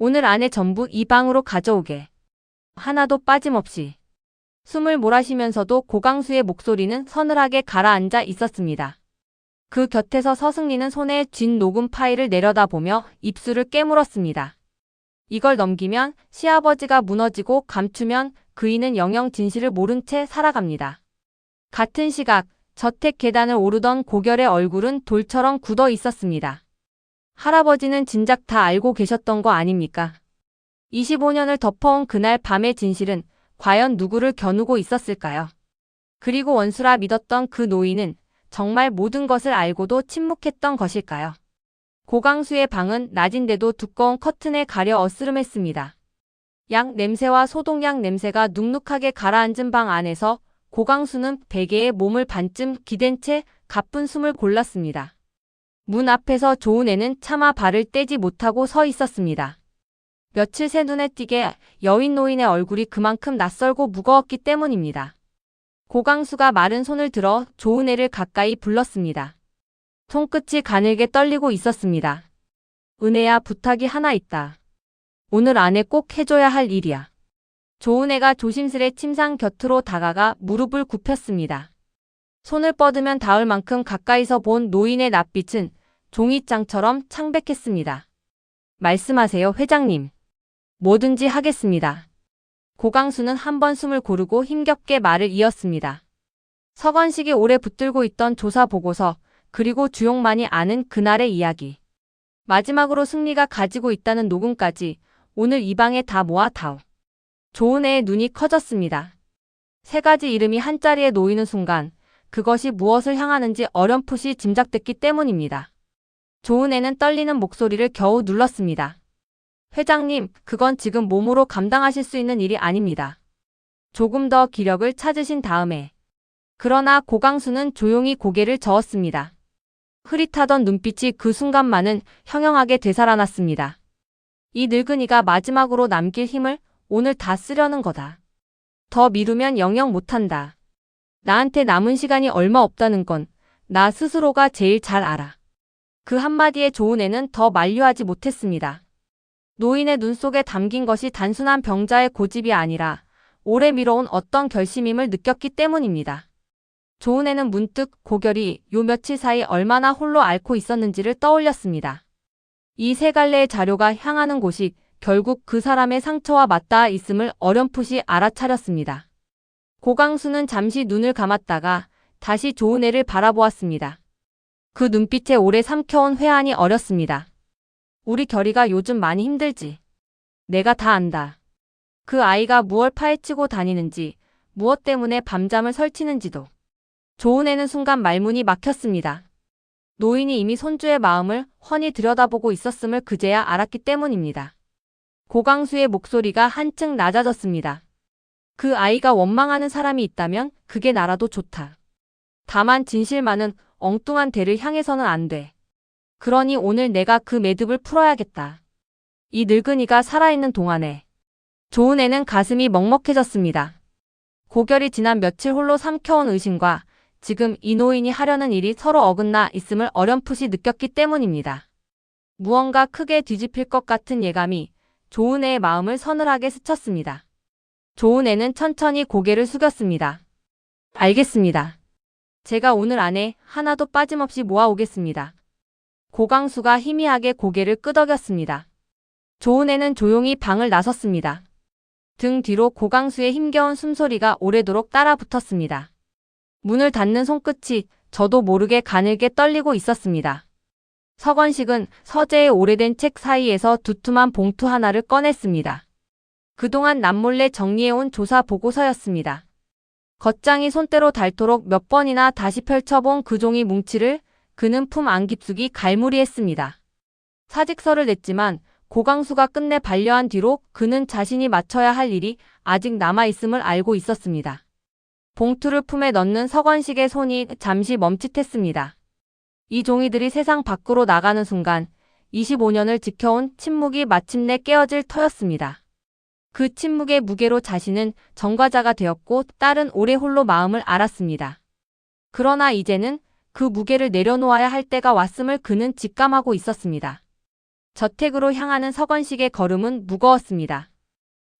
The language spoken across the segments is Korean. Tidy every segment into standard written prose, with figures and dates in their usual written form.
오늘 안에 전부 이 방으로 가져오게. 하나도 빠짐없이. 숨을 몰아쉬면서도 고강수의 목소리는 서늘하게 가라앉아 있었습니다. 그 곁에서 서승리는 손에 쥔 녹음 파일을 내려다보며 입술을 깨물었습니다. 이걸 넘기면 시아버지가 무너지고 감추면 그이는 영영 진실을 모른 채 살아갑니다. 같은 시각 저택 계단을 오르던 고결의 얼굴은 돌처럼 굳어 있었습니다. 할아버지는 진작 다 알고 계셨던 거 아닙니까? 25년을 덮어온 그날 밤의 진실은 과연 누구를 겨누고 있었을까요? 그리고 원수라 믿었던 그 노인은 정말 모든 것을 알고도 침묵했던 것일까요? 고강수의 방은 낮인데도 두꺼운 커튼에 가려 어스름했습니다. 약 냄새와 소독약 냄새가 눅눅하게 가라앉은 방 안에서 고강수는 베개에 몸을 반쯤 기댄 채 가쁜 숨을 골랐습니다. 문 앞에서 조은혜는 차마 발을 떼지 못하고 서 있었습니다. 며칠 새 눈에 띄게 여인 노인의 얼굴이 그만큼 낯설고 무거웠기 때문입니다. 고강수가 마른 손을 들어 조은혜를 가까이 불렀습니다. 손끝이 가늘게 떨리고 있었습니다. 은혜야, 부탁이 하나 있다. 오늘 안에 꼭 해줘야 할 일이야. 조은혜가 조심스레 침상 곁으로 다가가 무릎을 굽혔습니다. 손을 뻗으면 닿을 만큼 가까이서 본 노인의 낯빛은 종이장처럼 창백했습니다. 말씀하세요, 회장님. 뭐든지 하겠습니다. 고강수는 한 번 숨을 고르고 힘겹게 말을 이었습니다. 서건식이 오래 붙들고 있던 조사 보고서, 그리고 주용만이 아는 그날의 이야기. 마지막으로 승리가 가지고 있다는 녹음까지 오늘 이 방에 다 모아 다오. 조은혜의 눈이 커졌습니다. 세 가지 이름이 한자리에 놓이는 순간 그것이 무엇을 향하는지 어렴풋이 짐작됐기 때문입니다. 조은혜는 떨리는 목소리를 겨우 눌렀습니다. 회장님, 그건 지금 몸으로 감당하실 수 있는 일이 아닙니다. 조금 더 기력을 찾으신 다음에. 그러나 고강수는 조용히 고개를 저었습니다. 흐릿하던 눈빛이 그 순간만은 형형하게 되살아났습니다. 이 늙은이가 마지막으로 남길 힘을 오늘 다 쓰려는 거다. 더 미루면 영영 못한다. 나한테 남은 시간이 얼마 없다는 건 나 스스로가 제일 잘 알아. 그 한마디에 조은혜는 더 만류하지 못했습니다. 노인의 눈 속에 담긴 것이 단순한 병자의 고집이 아니라 오래 미뤄온 어떤 결심임을 느꼈기 때문입니다. 조은혜는 문득 고결이 요 며칠 사이 얼마나 홀로 앓고 있었는지를 떠올렸습니다. 이 세 갈래의 자료가 향하는 곳이 결국 그 사람의 상처와 맞닿아 있음을 어렴풋이 알아차렸습니다. 고강수는 잠시 눈을 감았다가 다시 조은혜를 바라보았습니다. 그 눈빛에 오래 삼켜온 회한이 어렸습니다. 우리 결이가 요즘 많이 힘들지. 내가 다 안다. 그 아이가 무얼 파헤치고 다니는지, 무엇 때문에 밤잠을 설치는지도. 조은혜는 순간 말문이 막혔습니다. 노인이 이미 손주의 마음을 훤히 들여다보고 있었음을 그제야 알았기 때문입니다. 고강수의 목소리가 한층 낮아졌습니다. 그 아이가 원망하는 사람이 있다면 그게 나라도 좋다. 다만 진실만은 엉뚱한 대를 향해서는 안 돼. 그러니 오늘 내가 그 매듭을 풀어야겠다. 이 늙은이가 살아있는 동안에. 조은혜는 가슴이 먹먹해졌습니다. 고결이 지난 며칠 홀로 삼켜온 의심과 지금 이 노인이 하려는 일이 서로 어긋나 있음을 어렴풋이 느꼈기 때문입니다. 무언가 크게 뒤집힐 것 같은 예감이 조은혜의 마음을 서늘하게 스쳤습니다. 조은혜는 천천히 고개를 숙였습니다. 알겠습니다. 제가 오늘 안에 하나도 빠짐없이 모아오겠습니다. 고강수가 희미하게 고개를 끄덕였습니다. 조은혜는 조용히 방을 나섰습니다. 등 뒤로 고강수의 힘겨운 숨소리가 오래도록 따라붙었습니다. 문을 닫는 손끝이 저도 모르게 가늘게 떨리고 있었습니다. 서건식은 서재의 오래된 책 사이에서 두툼한 봉투 하나를 꺼냈습니다. 그동안 남몰래 정리해온 조사 보고서였습니다. 겉장이 손때로 닳도록 몇 번이나 다시 펼쳐본 그 종이 뭉치를 그는 품 안 깊숙이 갈무리했습니다. 사직서를 냈지만 고강수가 끝내 반려한 뒤로 그는 자신이 맡아야 할 일이 아직 남아있음을 알고 있었습니다. 봉투를 품에 넣는 서건식의 손이 잠시 멈칫했습니다. 이 종이들이 세상 밖으로 나가는 순간 25년을 지켜온 침묵이 마침내 깨어질 터였습니다. 그 침묵의 무게로 자신은 전과자가 되었고 딸은 오래 홀로 마음을 알았습니다. 그러나 이제는 그 무게를 내려놓아야 할 때가 왔음을 그는 직감하고 있었습니다. 저택으로 향하는 서건식의 걸음은 무거웠습니다.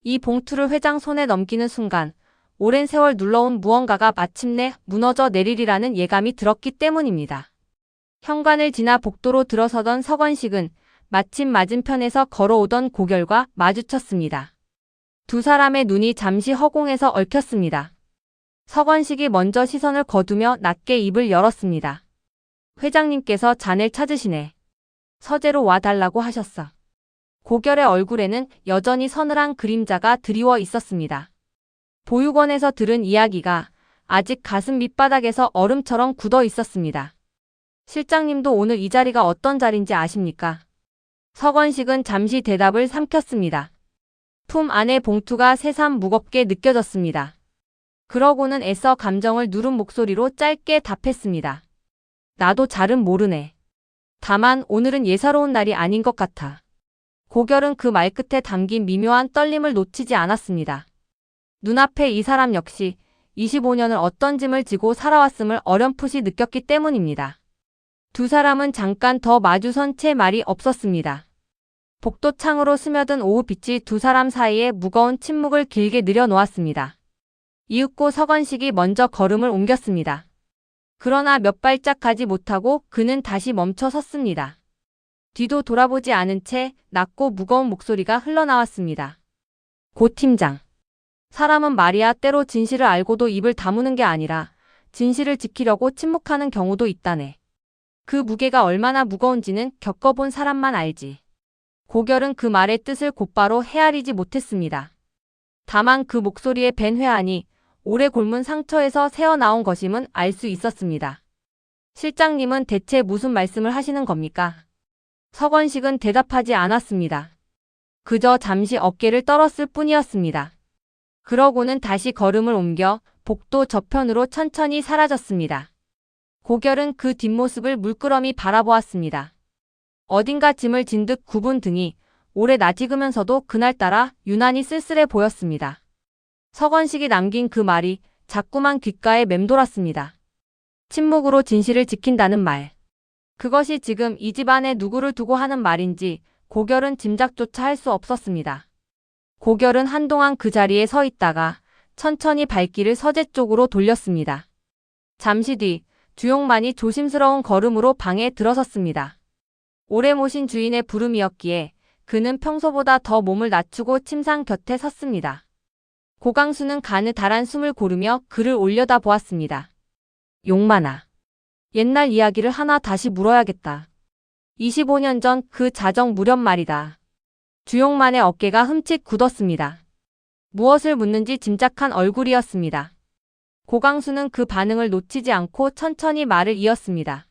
이 봉투를 회장 손에 넘기는 순간 오랜 세월 눌러온 무언가가 마침내 무너져 내리리라는 예감이 들었기 때문입니다. 현관을 지나 복도로 들어서던 서건식은 마침 맞은편에서 걸어오던 고결과 마주쳤습니다. 두 사람의 눈이 잠시 허공에서 얽혔습니다. 서건식이 먼저 시선을 거두며 낮게 입을 열었습니다. 회장님께서 자넬 찾으시네. 서재로 와달라고 하셨어. 고결의 얼굴에는 여전히 서늘한 그림자가 드리워 있었습니다. 보육원에서 들은 이야기가 아직 가슴 밑바닥에서 얼음처럼 굳어 있었습니다. 실장님도 오늘 이 자리가 어떤 자리인지 아십니까? 서건식은 잠시 대답을 삼켰습니다. 품 안의 봉투가 새삼 무겁게 느껴졌습니다. 그러고는 애써 감정을 누른 목소리로 짧게 답했습니다. 나도 잘은 모르네. 다만 오늘은 예사로운 날이 아닌 것 같아. 고결은 그 말끝에 담긴 미묘한 떨림을 놓치지 않았습니다. 눈앞에 이 사람 역시 25년을 어떤 짐을 지고 살아왔음을 어렴풋이 느꼈기 때문입니다. 두 사람은 잠깐 더 마주선 채 말이 없었습니다. 복도 창으로 스며든 오후빛이 두 사람 사이에 무거운 침묵을 길게 늘여놓았습니다. 이윽고 서건식이 먼저 걸음을 옮겼습니다. 그러나 몇 발짝 가지 못하고 그는 다시 멈춰 섰습니다. 뒤도 돌아보지 않은 채 낮고 무거운 목소리가 흘러나왔습니다. 고 팀장. 사람은 말이야 때로 진실을 알고도 입을 다무는 게 아니라 진실을 지키려고 침묵하는 경우도 있다네. 그 무게가 얼마나 무거운지는 겪어본 사람만 알지. 고결은 그 말의 뜻을 곧바로 헤아리지 못했습니다. 다만 그 목소리에 밴 회한이 오래 곪은 상처에서 새어나온 것임은 알 수 있었습니다. 실장님은 대체 무슨 말씀을 하시는 겁니까? 서건식은 대답하지 않았습니다. 그저 잠시 어깨를 떨었을 뿐이었습니다. 그러고는 다시 걸음을 옮겨 복도 저편으로 천천히 사라졌습니다. 고결은 그 뒷모습을 물끄러미 바라보았습니다. 어딘가 짐을 진 듯 굽은 등이 오래 낯익으면서도 그날따라 유난히 쓸쓸해 보였습니다. 서건식이 남긴 그 말이 자꾸만 귓가에 맴돌았습니다. 침묵으로 진실을 지킨다는 말. 그것이 지금 이 집안에 누구를 두고 하는 말인지 고결은 짐작조차 할 수 없었습니다. 고결은 한동안 그 자리에 서 있다가 천천히 발길을 서재 쪽으로 돌렸습니다. 잠시 뒤 주용만이 조심스러운 걸음으로 방에 들어섰습니다. 오래 모신 주인의 부름이었기에 그는 평소보다 더 몸을 낮추고 침상 곁에 섰습니다. 고강수는 가느다란 숨을 고르며 그를 올려다 보았습니다. 용만아. 옛날 이야기를 하나 다시 물어야겠다. 25년 전 그 자정 무렵 말이다. 주용만의 어깨가 흠칫 굳었습니다. 무엇을 묻는지 짐작한 얼굴이었습니다. 고강수는 그 반응을 놓치지 않고 천천히 말을 이었습니다.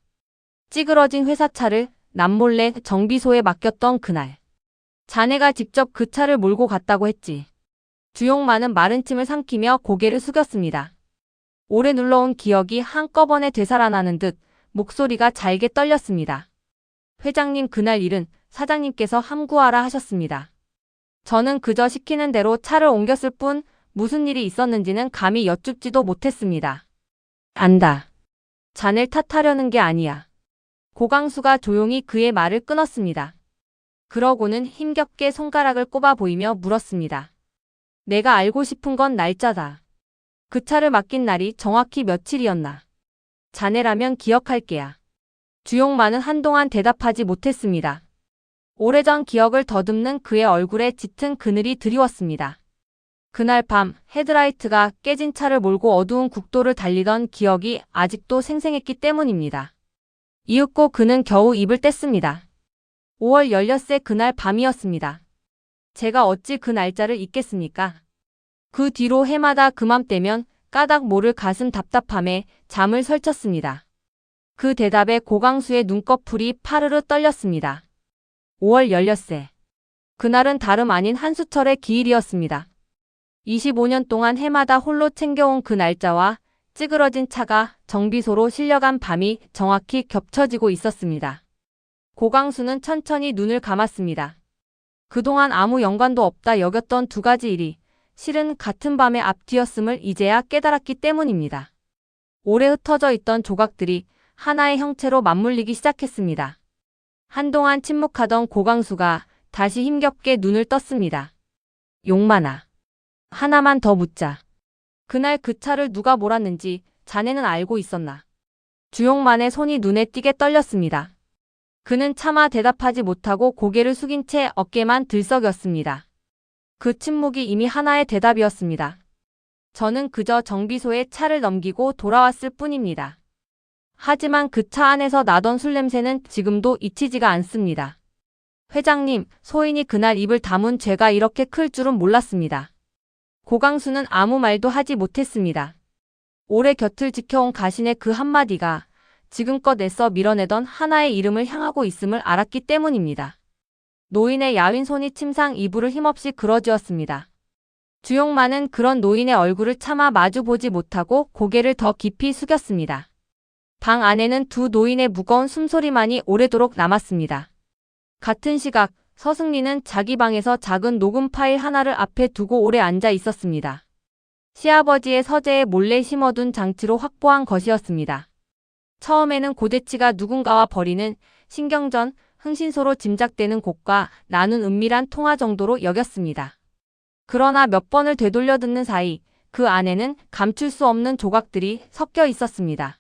찌그러진 회사차를 남몰래 정비소에 맡겼던 그날. 자네가 직접 그 차를 몰고 갔다고 했지. 주용만은 마른 침을 삼키며 고개를 숙였습니다. 오래 눌러온 기억이 한꺼번에 되살아나는 듯 목소리가 잘게 떨렸습니다. 회장님 그날 일은 사장님께서 함구하라 하셨습니다. 저는 그저 시키는 대로 차를 옮겼을 뿐 무슨 일이 있었는지는 감히 여쭙지도 못했습니다. 안다. 자넬 탓하려는 게 아니야. 고강수가 조용히 그의 말을 끊었습니다. 그러고는 힘겹게 손가락을 꼽아 보이며 물었습니다. 내가 알고 싶은 건 날짜다. 그 차를 맡긴 날이 정확히 며칠이었나. 자네라면 기억할 게야. 주용만은 한동안 대답하지 못했습니다. 오래전 기억을 더듬는 그의 얼굴에 짙은 그늘이 드리웠습니다. 그날 밤 헤드라이트가 깨진 차를 몰고 어두운 국도를 달리던 기억이 아직도 생생했기 때문입니다. 이윽고 그는 겨우 입을 뗐습니다. 5월 16세 그날 밤이었습니다. 제가 어찌 그 날짜를 잊겠습니까? 그 뒤로 해마다 그맘때면 까닭 모를 가슴 답답함에 잠을 설쳤습니다. 그 대답에 고강수의 눈꺼풀이 파르르 떨렸습니다. 5월 16세. 그날은 다름 아닌 한수철의 기일이었습니다. 25년 동안 해마다 홀로 챙겨온 그 날짜와 찌그러진 차가 정비소로 실려간 밤이 정확히 겹쳐지고 있었습니다. 고강수는 천천히 눈을 감았습니다. 그동안 아무 연관도 없다 여겼던 두 가지 일이 실은 같은 밤의 앞뒤였음을 이제야 깨달았기 때문입니다. 오래 흩어져 있던 조각들이 하나의 형체로 맞물리기 시작했습니다. 한동안 침묵하던 고강수가 다시 힘겹게 눈을 떴습니다. 용만아. 하나만 더 묻자. 그날 그 차를 누가 몰았는지 자네는 알고 있었나? 주용만의 손이 눈에 띄게 떨렸습니다. 그는 차마 대답하지 못하고 고개를 숙인 채 어깨만 들썩였습니다. 그 침묵이 이미 하나의 대답이었습니다. 저는 그저 정비소에 차를 넘기고 돌아왔을 뿐입니다. 하지만 그 차 안에서 나던 술 냄새는 지금도 잊히지가 않습니다. 회장님, 소인이 그날 입을 다문 죄가 이렇게 클 줄은 몰랐습니다. 고강수는 아무 말도 하지 못했습니다. 오래 곁을 지켜온 가신의 그 한마디가 지금껏 애써 밀어내던 하나의 이름을 향하고 있음을 알았기 때문입니다. 노인의 야윈 손이 침상 이불을 힘없이 그어쥐었습니다. 주용만은 그런 노인의 얼굴을 차마 마주보지 못하고 고개를 더 깊이 숙였습니다. 방 안에는 두 노인의 무거운 숨소리만이 오래도록 남았습니다. 같은 시각 서승리는 자기 방에서 작은 녹음 파일 하나를 앞에 두고 오래 앉아 있었습니다. 시아버지의 서재에 몰래 심어둔 장치로 확보한 것이었습니다. 처음에는 고대치가 누군가와 벌이는 신경전, 흥신소로 짐작되는 곡과 나눈 은밀한 통화 정도로 여겼습니다. 그러나 몇 번을 되돌려 듣는 사이 그 안에는 감출 수 없는 조각들이 섞여 있었습니다.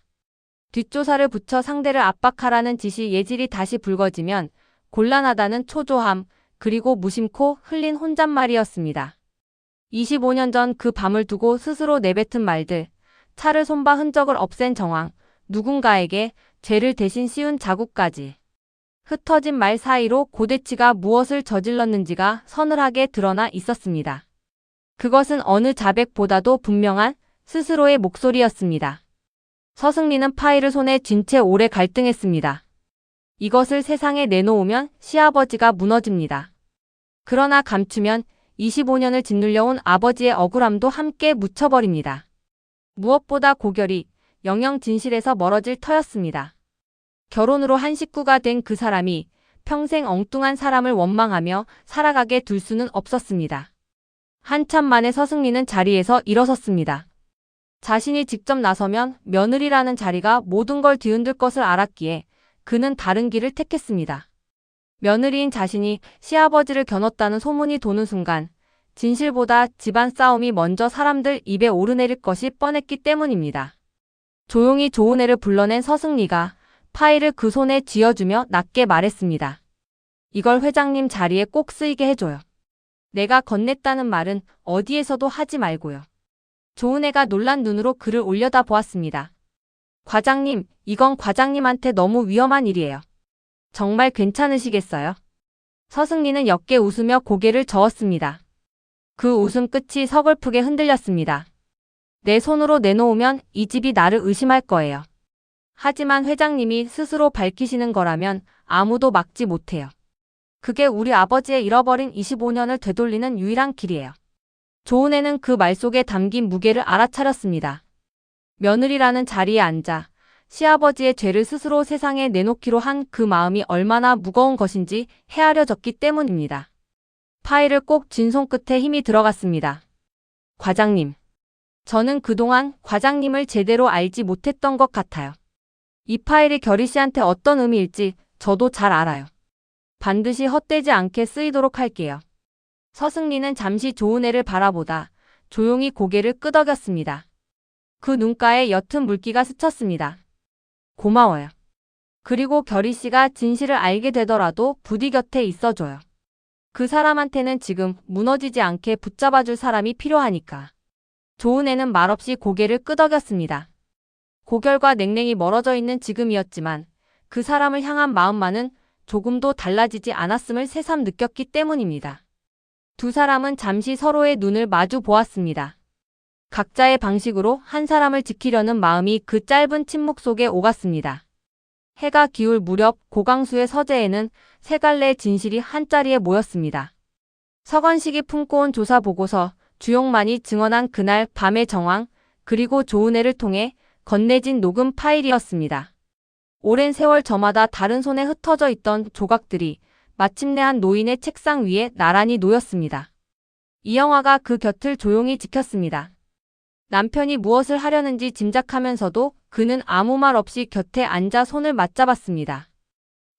뒷조사를 붙여 상대를 압박하라는 지시 예질이 다시 불거지면 곤란하다는 초조함, 그리고 무심코 흘린 혼잣말이었습니다. 25년 전 그 밤을 두고 스스로 내뱉은 말들, 차를 손봐 흔적을 없앤 정황, 누군가에게 죄를 대신 씌운 자국까지. 흩어진 말 사이로 고대치가 무엇을 저질렀는지가 서늘하게 드러나 있었습니다. 그것은 어느 자백보다도 분명한 스스로의 목소리였습니다. 서승리는 파일을 손에 쥔 채 오래 갈등했습니다. 이것을 세상에 내놓으면 시아버지가 무너집니다. 그러나 감추면 25년을 짓눌려온 아버지의 억울함도 함께 묻혀버립니다. 무엇보다 고결이 영영 진실에서 멀어질 터였습니다. 결혼으로 한 식구가 된 그 사람이 평생 엉뚱한 사람을 원망하며 살아가게 둘 수는 없었습니다. 한참 만에 서승리는 자리에서 일어섰습니다. 자신이 직접 나서면 며느리라는 자리가 모든 걸 뒤흔들 것을 알았기에 그는 다른 길을 택했습니다. 며느리인 자신이 시아버지를 겨눴다는 소문이 도는 순간 진실보다 집안 싸움이 먼저 사람들 입에 오르내릴 것이 뻔했기 때문입니다. 조용히 좋은 애를 불러낸 서승리가 파일을 그 손에 쥐어주며 낮게 말했습니다. 이걸 회장님 자리에 꼭 쓰이게 해줘요. 내가 건넸다는 말은 어디에서도 하지 말고요. 좋은 애가 놀란 눈으로 그를 올려다 보았습니다. 과장님, 이건 과장님한테 너무 위험한 일이에요. 정말 괜찮으시겠어요? 서승리는 옅게 웃으며 고개를 저었습니다. 그 웃음 끝이 서글프게 흔들렸습니다. 내 손으로 내놓으면 이 집이 나를 의심할 거예요. 하지만 회장님이 스스로 밝히시는 거라면 아무도 막지 못해요. 그게 우리 아버지의 잃어버린 25년을 되돌리는 유일한 길이에요. 좋은 애는 그 말 속에 담긴 무게를 알아차렸습니다. 며느리라는 자리에 앉아 시아버지의 죄를 스스로 세상에 내놓기로 한 그 마음이 얼마나 무거운 것인지 헤아려졌기 때문입니다. 파일을 꼭 쥔 손끝에 힘이 들어갔습니다. 과장님. 저는 그동안 과장님을 제대로 알지 못했던 것 같아요. 이 파일이 결희 씨한테 어떤 의미일지 저도 잘 알아요. 반드시 헛되지 않게 쓰이도록 할게요. 서승리는 잠시 좋은 애를 바라보다 조용히 고개를 끄덕였습니다. 그 눈가에 옅은 물기가 스쳤습니다. 고마워요. 그리고 결희 씨가 진실을 알게 되더라도 부디 곁에 있어줘요. 그 사람한테는 지금 무너지지 않게 붙잡아줄 사람이 필요하니까. 좋은 애는 말없이 고개를 끄덕였습니다. 고결과 냉랭이 멀어져 있는 지금이었지만 그 사람을 향한 마음만은 조금도 달라지지 않았음을 새삼 느꼈기 때문입니다. 두 사람은 잠시 서로의 눈을 마주 보았습니다. 각자의 방식으로 한 사람을 지키려는 마음이 그 짧은 침묵 속에 오갔습니다. 해가 기울 무렵 고강수의 서재에는 세 갈래의 진실이 한자리에 모였습니다. 서건식이 품고 온 조사 보고서, 주용만이 증언한 그날 밤의 정황, 그리고 좋은 애를 통해 건네진 녹음 파일이었습니다. 오랜 세월 저마다 다른 손에 흩어져 있던 조각들이 마침내 한 노인의 책상 위에 나란히 놓였습니다. 이영화가 그 곁을 조용히 지켰습니다. 남편이 무엇을 하려는지 짐작하면서도 그는 아무 말 없이 곁에 앉아 손을 맞잡았습니다.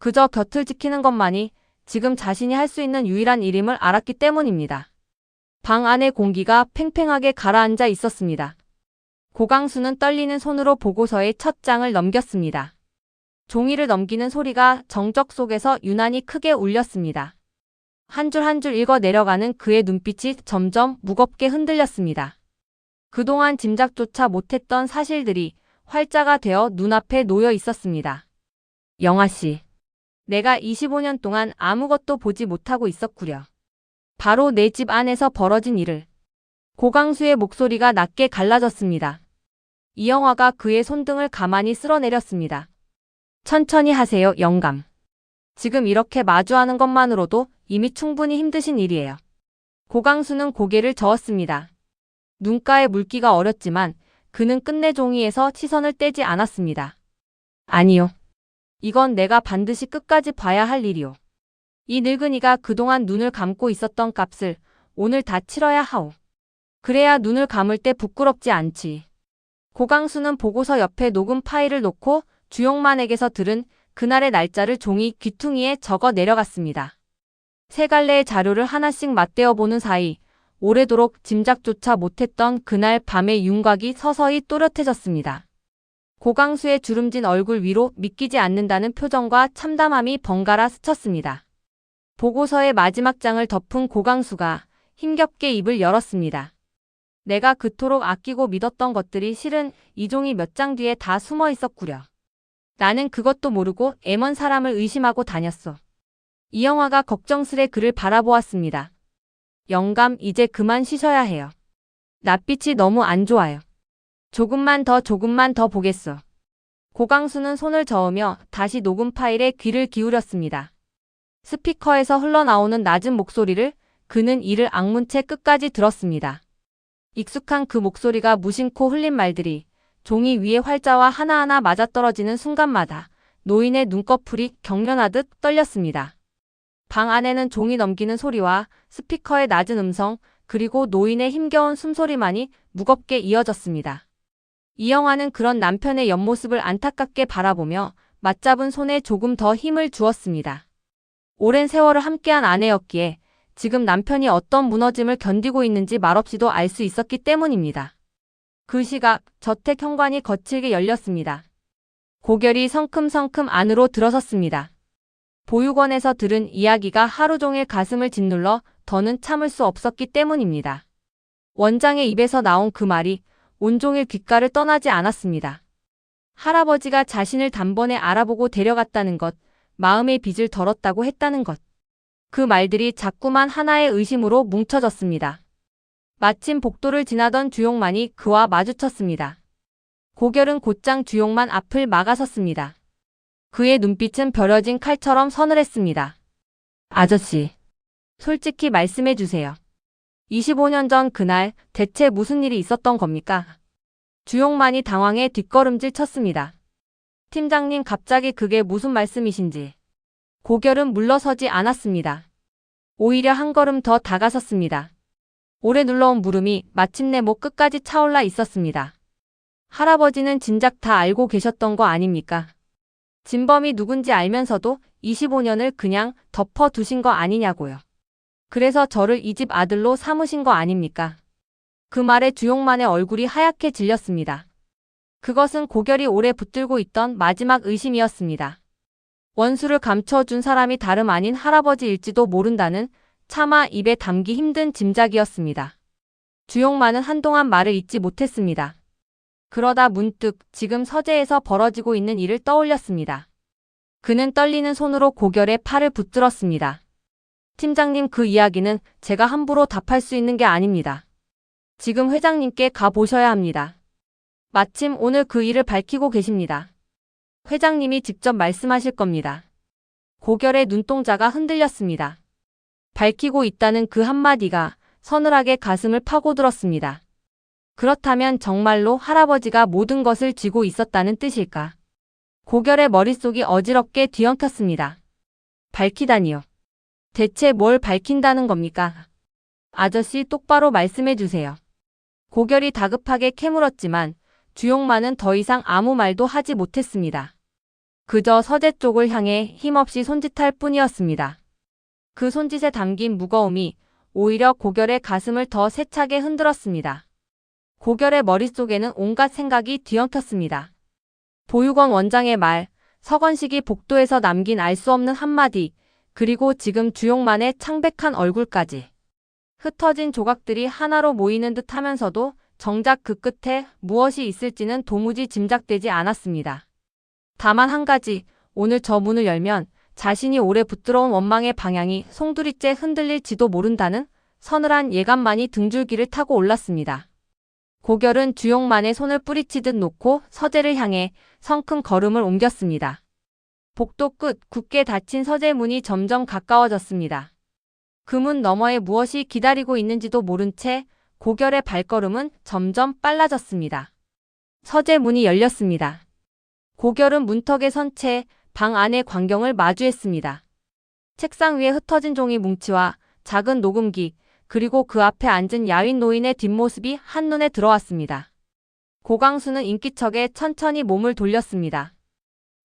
그저 곁을 지키는 것만이 지금 자신이 할 수 있는 유일한 일임을 알았기 때문입니다. 방 안의 공기가 팽팽하게 가라앉아 있었습니다. 고강수는 떨리는 손으로 보고서의 첫 장을 넘겼습니다. 종이를 넘기는 소리가 정적 속에서 유난히 크게 울렸습니다. 한 줄 한 줄 읽어 내려가는 그의 눈빛이 점점 무겁게 흔들렸습니다. 그동안 짐작조차 못했던 사실들이 활자가 되어 눈앞에 놓여 있었습니다. 영아씨, 내가 25년 동안 아무것도 보지 못하고 있었구려. 바로 내 집 안에서 벌어진 일을. 고강수의 목소리가 낮게 갈라졌습니다. 이영화가 그의 손등을 가만히 쓸어내렸습니다. 천천히 하세요, 영감. 지금 이렇게 마주하는 것만으로도 이미 충분히 힘드신 일이에요. 고강수는 고개를 저었습니다. 눈가에 물기가 어렸지만 그는 끝내 종이에서 시선을 떼지 않았습니다. 아니요. 이건 내가 반드시 끝까지 봐야 할 일이오. 이 늙은이가 그동안 눈을 감고 있었던 값을 오늘 다 치러야 하오. 그래야 눈을 감을 때 부끄럽지 않지. 고강수는 보고서 옆에 녹음 파일을 놓고 주용만에게서 들은 그날의 날짜를 종이 귀퉁이에 적어 내려갔습니다. 세 갈래의 자료를 하나씩 맞대어 보는 사이 오래도록 짐작조차 못했던 그날 밤의 윤곽이 서서히 또렷해졌습니다. 고강수의 주름진 얼굴 위로 믿기지 않는다는 표정과 참담함이 번갈아 스쳤습니다. 보고서의 마지막 장을 덮은 고강수가 힘겹게 입을 열었습니다. 내가 그토록 아끼고 믿었던 것들이 실은 이 종이 몇 장 뒤에 다 숨어 있었구려. 나는 그것도 모르고 애먼 사람을 의심하고 다녔어. 이영화가 걱정스레 그를 바라보았습니다. 영감, 이제 그만 쉬셔야 해요. 낯빛이 너무 안 좋아요. 조금만 더 보겠어. 고강수는 손을 저으며 다시 녹음 파일에 귀를 기울였습니다. 스피커에서 흘러나오는 낮은 목소리를 그는 이를 악문 채 끝까지 들었습니다. 익숙한 그 목소리가 무심코 흘린 말들이 종이 위에 활자와 하나하나 맞아떨어지는 순간마다 노인의 눈꺼풀이 경련하듯 떨렸습니다. 방 안에는 종이 넘기는 소리와 스피커의 낮은 음성, 그리고 노인의 힘겨운 숨소리만이 무겁게 이어졌습니다. 이영화는 그런 남편의 옆모습을 안타깝게 바라보며 맞잡은 손에 조금 더 힘을 주었습니다. 오랜 세월을 함께한 아내였기에 지금 남편이 어떤 무너짐을 견디고 있는지 말없이도 알 수 있었기 때문입니다. 그 시각 저택 현관이 거칠게 열렸습니다. 고결이 성큼성큼 안으로 들어섰습니다. 보육원에서 들은 이야기가 하루 종일 가슴을 짓눌러 더는 참을 수 없었기 때문입니다. 원장의 입에서 나온 그 말이 온종일 귓가를 떠나지 않았습니다. 할아버지가 자신을 단번에 알아보고 데려갔다는 것, 마음의 빚을 덜었다고 했다는 것. 그 말들이 자꾸만 하나의 의심으로 뭉쳐졌습니다. 마침 복도를 지나던 주용만이 그와 마주쳤습니다. 고결은 곧장 주용만 앞을 막아섰습니다. 그의 눈빛은 벼려진 칼처럼 서늘했습니다. 아저씨, 솔직히 말씀해 주세요. 25년 전 그날 대체 무슨 일이 있었던 겁니까? 주용만이 당황해 뒷걸음질 쳤습니다. 팀장님, 갑자기 그게 무슨 말씀이신지. 고결은 물러서지 않았습니다. 오히려 한 걸음 더 다가섰습니다. 오래 눌러온 물음이 마침내 목 끝까지 차올라 있었습니다. 할아버지는 진작 다 알고 계셨던 거 아닙니까? 진범이 누군지 알면서도 25년을 그냥 덮어두신 거 아니냐고요. 그래서 저를 이 집 아들로 삼으신 거 아닙니까? 그 말에 주용만의 얼굴이 하얗게 질렸습니다. 그것은 고결이 오래 붙들고 있던 마지막 의심이었습니다. 원수를 감춰준 사람이 다름 아닌 할아버지일지도 모른다는 차마 입에 담기 힘든 짐작이었습니다. 주용만은 한동안 말을 잇지 못했습니다. 그러다 문득 지금 서재에서 벌어지고 있는 일을 떠올렸습니다. 그는 떨리는 손으로 고결의 팔을 붙들었습니다. 팀장님, 그 이야기는 제가 함부로 답할 수 있는 게 아닙니다. 지금 회장님께 가보셔야 합니다. 마침 오늘 그 일을 밝히고 계십니다. 회장님이 직접 말씀하실 겁니다. 고결의 눈동자가 흔들렸습니다. 밝히고 있다는 그 한마디가 서늘하게 가슴을 파고들었습니다. 그렇다면 정말로 할아버지가 모든 것을 쥐고 있었다는 뜻일까? 고결의 머릿속이 어지럽게 뒤엉켰습니다. 밝히다니요. 대체 뭘 밝힌다는 겁니까? 아저씨, 똑바로 말씀해 주세요. 고결이 다급하게 캐물었지만 주용만은 더 이상 아무 말도 하지 못했습니다. 그저 서재 쪽을 향해 힘없이 손짓할 뿐이었습니다. 그 손짓에 담긴 무거움이 오히려 고결의 가슴을 더 세차게 흔들었습니다. 고결의 머릿속에는 온갖 생각이 뒤엉켰습니다. 보육원 원장의 말, 서건식이 복도에서 남긴 알 수 없는 한마디, 그리고 지금 주용만의 창백한 얼굴까지. 흩어진 조각들이 하나로 모이는 듯 하면서도 정작 그 끝에 무엇이 있을지는 도무지 짐작되지 않았습니다. 다만 한 가지, 오늘 저 문을 열면 자신이 오래 붙들어온 원망의 방향이 송두리째 흔들릴지도 모른다는 서늘한 예감만이 등줄기를 타고 올랐습니다. 고결은 주용만의 손을 뿌리치듯 놓고 서재를 향해 성큼 걸음을 옮겼습니다. 복도 끝 굳게 닫힌 서재 문이 점점 가까워졌습니다. 그 문 너머에 무엇이 기다리고 있는지도 모른 채 고결의 발걸음은 점점 빨라졌습니다. 서재 문이 열렸습니다. 고결은 문턱에 선 채 방 안의 광경을 마주했습니다. 책상 위에 흩어진 종이 뭉치와 작은 녹음기, 그리고 그 앞에 앉은 야윈 노인의 뒷모습이 한눈에 들어왔습니다. 고강수는 인기척에 천천히 몸을 돌렸습니다.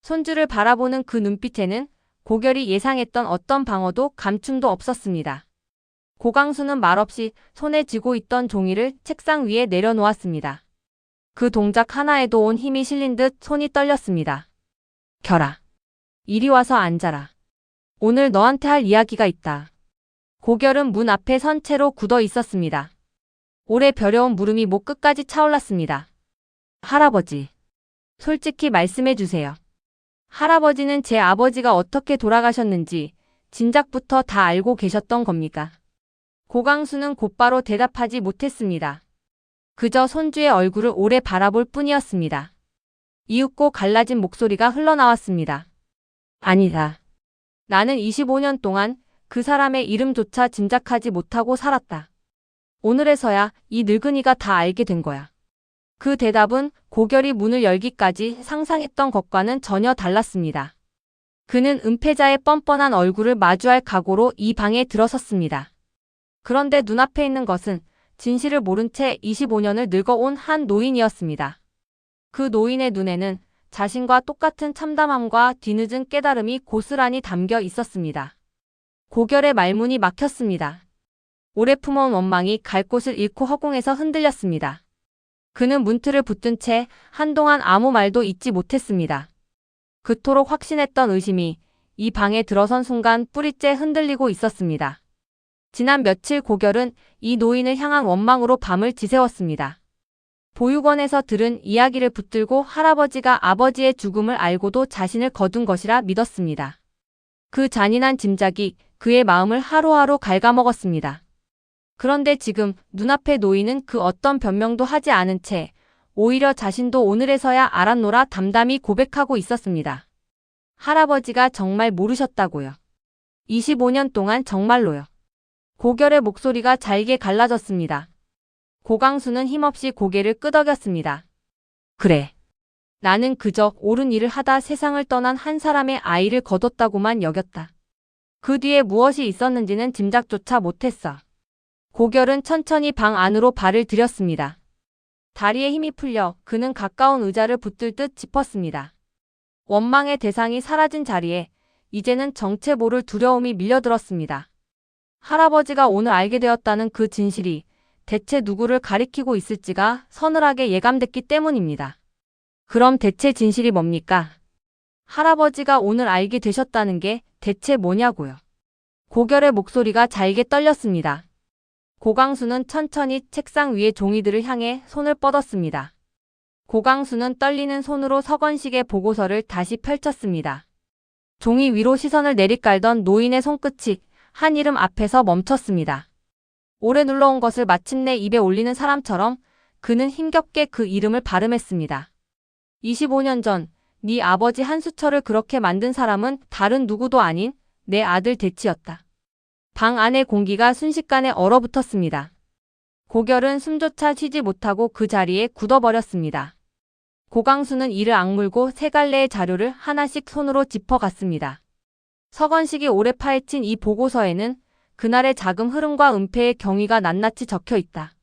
손주를 바라보는 그 눈빛에는 고결이 예상했던 어떤 방어도 감춤도 없었습니다. 고강수는 말없이 손에 쥐고 있던 종이를 책상 위에 내려놓았습니다. 그 동작 하나에도 온 힘이 실린 듯 손이 떨렸습니다. 결아, 이리 와서 앉아라. 오늘 너한테 할 이야기가 있다. 고결은 문 앞에 선 채로 굳어 있었습니다. 오래 벼려온 물음이 목 끝까지 차올랐습니다. 할아버지, 솔직히 말씀해 주세요. 할아버지는 제 아버지가 어떻게 돌아가셨는지 진작부터 다 알고 계셨던 겁니까? 고강수는 곧바로 대답하지 못했습니다. 그저 손주의 얼굴을 오래 바라볼 뿐이었습니다. 이윽고 갈라진 목소리가 흘러나왔습니다. 아니다. 나는 25년 동안 그 사람의 이름조차 짐작하지 못하고 살았다. 오늘에서야 이 늙은이가 다 알게 된 거야. 그 대답은 고결이 문을 열기까지 상상했던 것과는 전혀 달랐습니다. 그는 은폐자의 뻔뻔한 얼굴을 마주할 각오로 이 방에 들어섰습니다. 그런데 눈앞에 있는 것은 진실을 모른 채 25년을 늙어온 한 노인이었습니다. 그 노인의 눈에는 자신과 똑같은 참담함과 뒤늦은 깨달음이 고스란히 담겨 있었습니다. 고결의 말문이 막혔습니다. 오래 품어온 원망이 갈 곳을 잃고 허공에서 흔들렸습니다. 그는 문틀을 붙든 채 한동안 아무 말도 잇지 못했습니다. 그토록 확신했던 의심이 이 방에 들어선 순간 뿌리째 흔들리고 있었습니다. 지난 며칠 고결은 이 노인을 향한 원망으로 밤을 지새웠습니다. 보육원에서 들은 이야기를 붙들고 할아버지가 아버지의 죽음을 알고도 자신을 거둔 것이라 믿었습니다. 그 잔인한 짐작이 그의 마음을 하루하루 갉아먹었습니다. 그런데 지금 눈앞의 노인은 그 어떤 변명도 하지 않은 채 오히려 자신도 오늘에서야 알았노라 담담히 고백하고 있었습니다. 할아버지가 정말 모르셨다고요. 25년 동안 정말로요. 고결의 목소리가 잘게 갈라졌습니다. 고강수는 힘없이 고개를 끄덕였습니다. 그래. 나는 그저 옳은 일을 하다 세상을 떠난 한 사람의 아이를 거뒀다고만 여겼다. 그 뒤에 무엇이 있었는지는 짐작조차 못했어. 고결은 천천히 방 안으로 발을 들였습니다. 다리에 힘이 풀려 그는 가까운 의자를 붙들듯 짚었습니다. 원망의 대상이 사라진 자리에 이제는 정체 모를 두려움이 밀려들었습니다. 할아버지가 오늘 알게 되었다는 그 진실이 대체 누구를 가리키고 있을지가 서늘하게 예감됐기 때문입니다. 그럼 대체 진실이 뭡니까? 할아버지가 오늘 알게 되셨다는 게 대체 뭐냐고요? 고결의 목소리가 잘게 떨렸습니다. 고강수는 천천히 책상 위의 종이들을 향해 손을 뻗었습니다. 고강수는 떨리는 손으로 서건식의 보고서를 다시 펼쳤습니다. 종이 위로 시선을 내리깔던 노인의 손끝이 한 이름 앞에서 멈췄습니다. 오래 눌러온 것을 마침내 입에 올리는 사람처럼 그는 힘겹게 그 이름을 발음했습니다. 25년 전 네 아버지 한수철을 그렇게 만든 사람은 다른 누구도 아닌 내 아들 대치였다. 방 안의 공기가 순식간에 얼어붙었습니다. 고결은 숨조차 쉬지 못하고 그 자리에 굳어버렸습니다. 고강수는 이를 악물고 세 갈래의 자료를 하나씩 손으로 짚어갔습니다. 서건식이 오래 파헤친 이 보고서에는 그날의 자금 흐름과 은폐의 경위가 낱낱이 적혀 있다.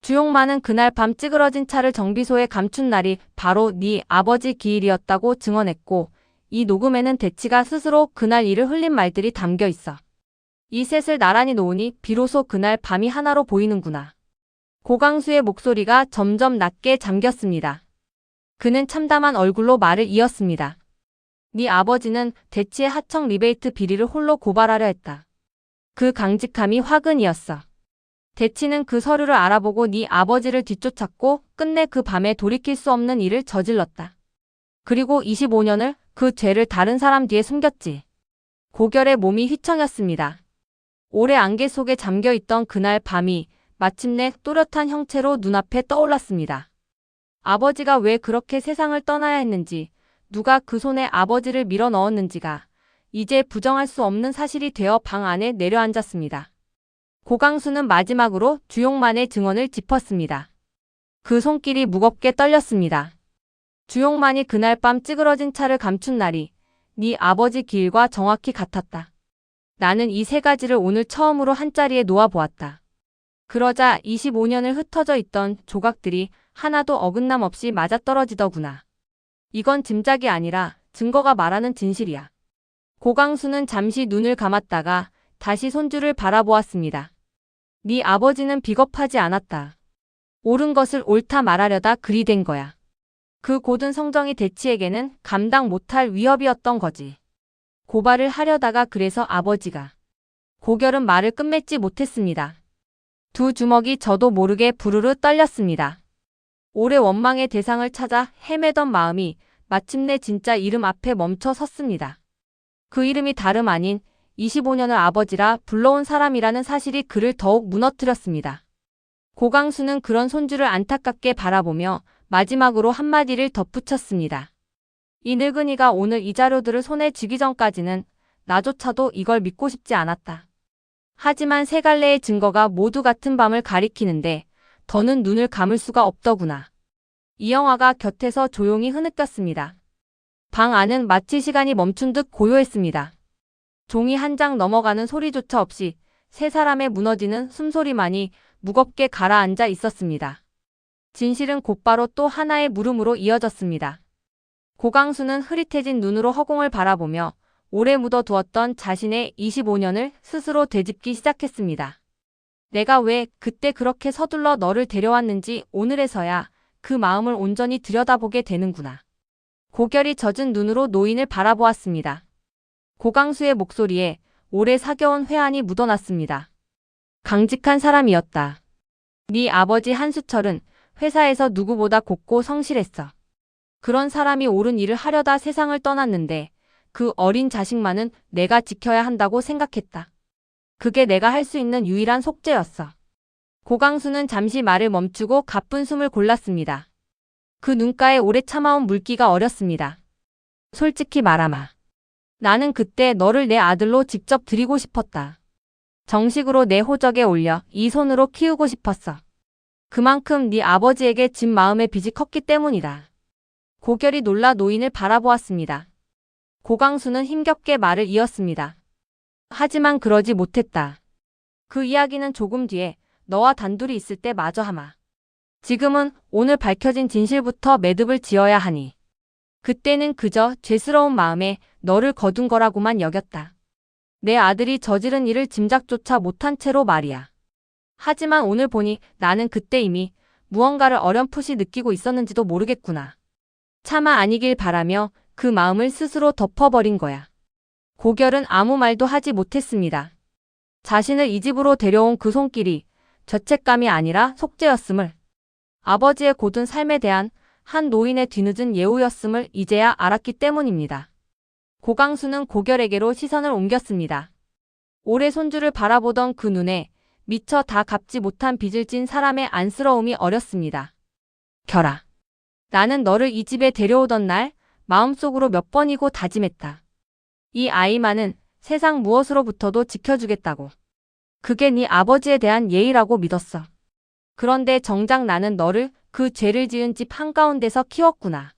주용만은 그날 밤 찌그러진 차를 정비소에 감춘 날이 바로 네 아버지 기일이었다고 증언했고 이 녹음에는 대치가 스스로 그날 일을 흘린 말들이 담겨 있어. 이 셋을 나란히 놓으니 비로소 그날 밤이 하나로 보이는구나. 고강수의 목소리가 점점 낮게 잠겼습니다. 그는 참담한 얼굴로 말을 이었습니다. 네 아버지는 대치의 하청 리베이트 비리를 홀로 고발하려 했다. 그 강직함이 화근이었어. 대치는 그 서류를 알아보고 네 아버지를 뒤쫓았고 끝내 그 밤에 돌이킬 수 없는 일을 저질렀다. 그리고 25년을 그 죄를 다른 사람 뒤에 숨겼지. 고결의 몸이 휘청였습니다. 오래 안개 속에 잠겨있던 그날 밤이 마침내 또렷한 형체로 눈앞에 떠올랐습니다. 아버지가 왜 그렇게 세상을 떠나야 했는지, 누가 그 손에 아버지를 밀어 넣었는지가 이제 부정할 수 없는 사실이 되어 방 안에 내려앉았습니다. 고강수는 마지막으로 주용만의 증언을 짚었습니다. 그 손길이 무겁게 떨렸습니다. 주용만이 그날 밤 찌그러진 차를 감춘 날이 네 아버지 기일과 정확히 같았다. 나는 이 세 가지를 오늘 처음으로 한자리에 놓아보았다. 그러자 25년을 흩어져 있던 조각들이 하나도 어긋남 없이 맞아떨어지더구나. 이건 짐작이 아니라 증거가 말하는 진실이야. 고강수는 잠시 눈을 감았다가 다시 손주를 바라보았습니다. 네 아버지는 비겁하지 않았다. 옳은 것을 옳다 말하려다 그리 된 거야. 그 고든 성정이 대치에게는 감당 못할 위협이었던 거지. 고발을 하려다가 그래서 아버지가. 고결은 말을 끝맺지 못했습니다. 두 주먹이 저도 모르게 부르르 떨렸습니다. 오래 원망의 대상을 찾아 헤매던 마음이 마침내 진짜 이름 앞에 멈춰 섰습니다. 그 이름이 다름 아닌 25년을 아버지라 불러온 사람이라는 사실이 그를 더욱 무너뜨렸습니다. 고강수는 그런 손주를 안타깝게 바라보며 마지막으로 한마디를 덧붙였습니다. 이 늙은이가 오늘 이 자료들을 손에 쥐기 전까지는 나조차도 이걸 믿고 싶지 않았다. 하지만 세 갈래의 증거가 모두 같은 밤을 가리키는데 더는 눈을 감을 수가 없더구나. 이영화가 곁에서 조용히 흐느꼈습니다. 방 안은 마치 시간이 멈춘 듯 고요했습니다. 종이 한 장 넘어가는 소리조차 없이 세 사람의 무너지는 숨소리만이 무겁게 가라앉아 있었습니다. 진실은 곧바로 또 하나의 물음으로 이어졌습니다. 고강수는 흐릿해진 눈으로 허공을 바라보며 오래 묻어두었던 자신의 25년을 스스로 되짚기 시작했습니다. 내가 왜 그때 그렇게 서둘러 너를 데려왔는지 오늘에서야 그 마음을 온전히 들여다보게 되는구나. 고결이 젖은 눈으로 노인을 바라보았습니다. 고강수의 목소리에 오래 사겨온 회한이 묻어났습니다. 강직한 사람이었다. 네 아버지 한수철은 회사에서 누구보다 곱고 성실했어. 그런 사람이 옳은 일을 하려다 세상을 떠났는데 그 어린 자식만은 내가 지켜야 한다고 생각했다. 그게 내가 할 수 있는 유일한 속죄였어. 고강수는 잠시 말을 멈추고 가쁜 숨을 골랐습니다. 그 눈가에 오래 참아온 물기가 어렸습니다. 솔직히 말하마. 나는 그때 너를 내 아들로 직접 드리고 싶었다. 정식으로 내 호적에 올려 이 손으로 키우고 싶었어. 그만큼 네 아버지에게 진 마음의 빚이 컸기 때문이다. 고결이 놀라 노인을 바라보았습니다. 고강수는 힘겹게 말을 이었습니다. 하지만 그러지 못했다. 그 이야기는 조금 뒤에 너와 단둘이 있을 때 마저 하마. 지금은 오늘 밝혀진 진실부터 매듭을 지어야 하니. 그때는 그저 죄스러운 마음에 너를 거둔 거라고만 여겼다. 내 아들이 저지른 일을 짐작조차 못한 채로 말이야. 하지만 오늘 보니 나는 그때 이미 무언가를 어렴풋이 느끼고 있었는지도 모르겠구나. 차마 아니길 바라며 그 마음을 스스로 덮어버린 거야. 고결은 아무 말도 하지 못했습니다. 자신을 이 집으로 데려온 그 손길이 죄책감이 아니라 속죄였음을, 아버지의 고든 삶에 대한 한 노인의 뒤늦은 예우였음을 이제야 알았기 때문입니다. 고강수는 고결에게로 시선을 옮겼습니다. 오래 손주를 바라보던 그 눈에 미처 다 갚지 못한 빚을 진 사람의 안쓰러움이 어렸습니다. 결아. 나는 너를 이 집에 데려오던 날 마음속으로 몇 번이고 다짐했다. 이 아이만은 세상 무엇으로부터도 지켜주겠다고. 그게 네 아버지에 대한 예의라고 믿었어. 그런데 정작 나는 너를 그 죄를 지은 집 한가운데서 키웠구나.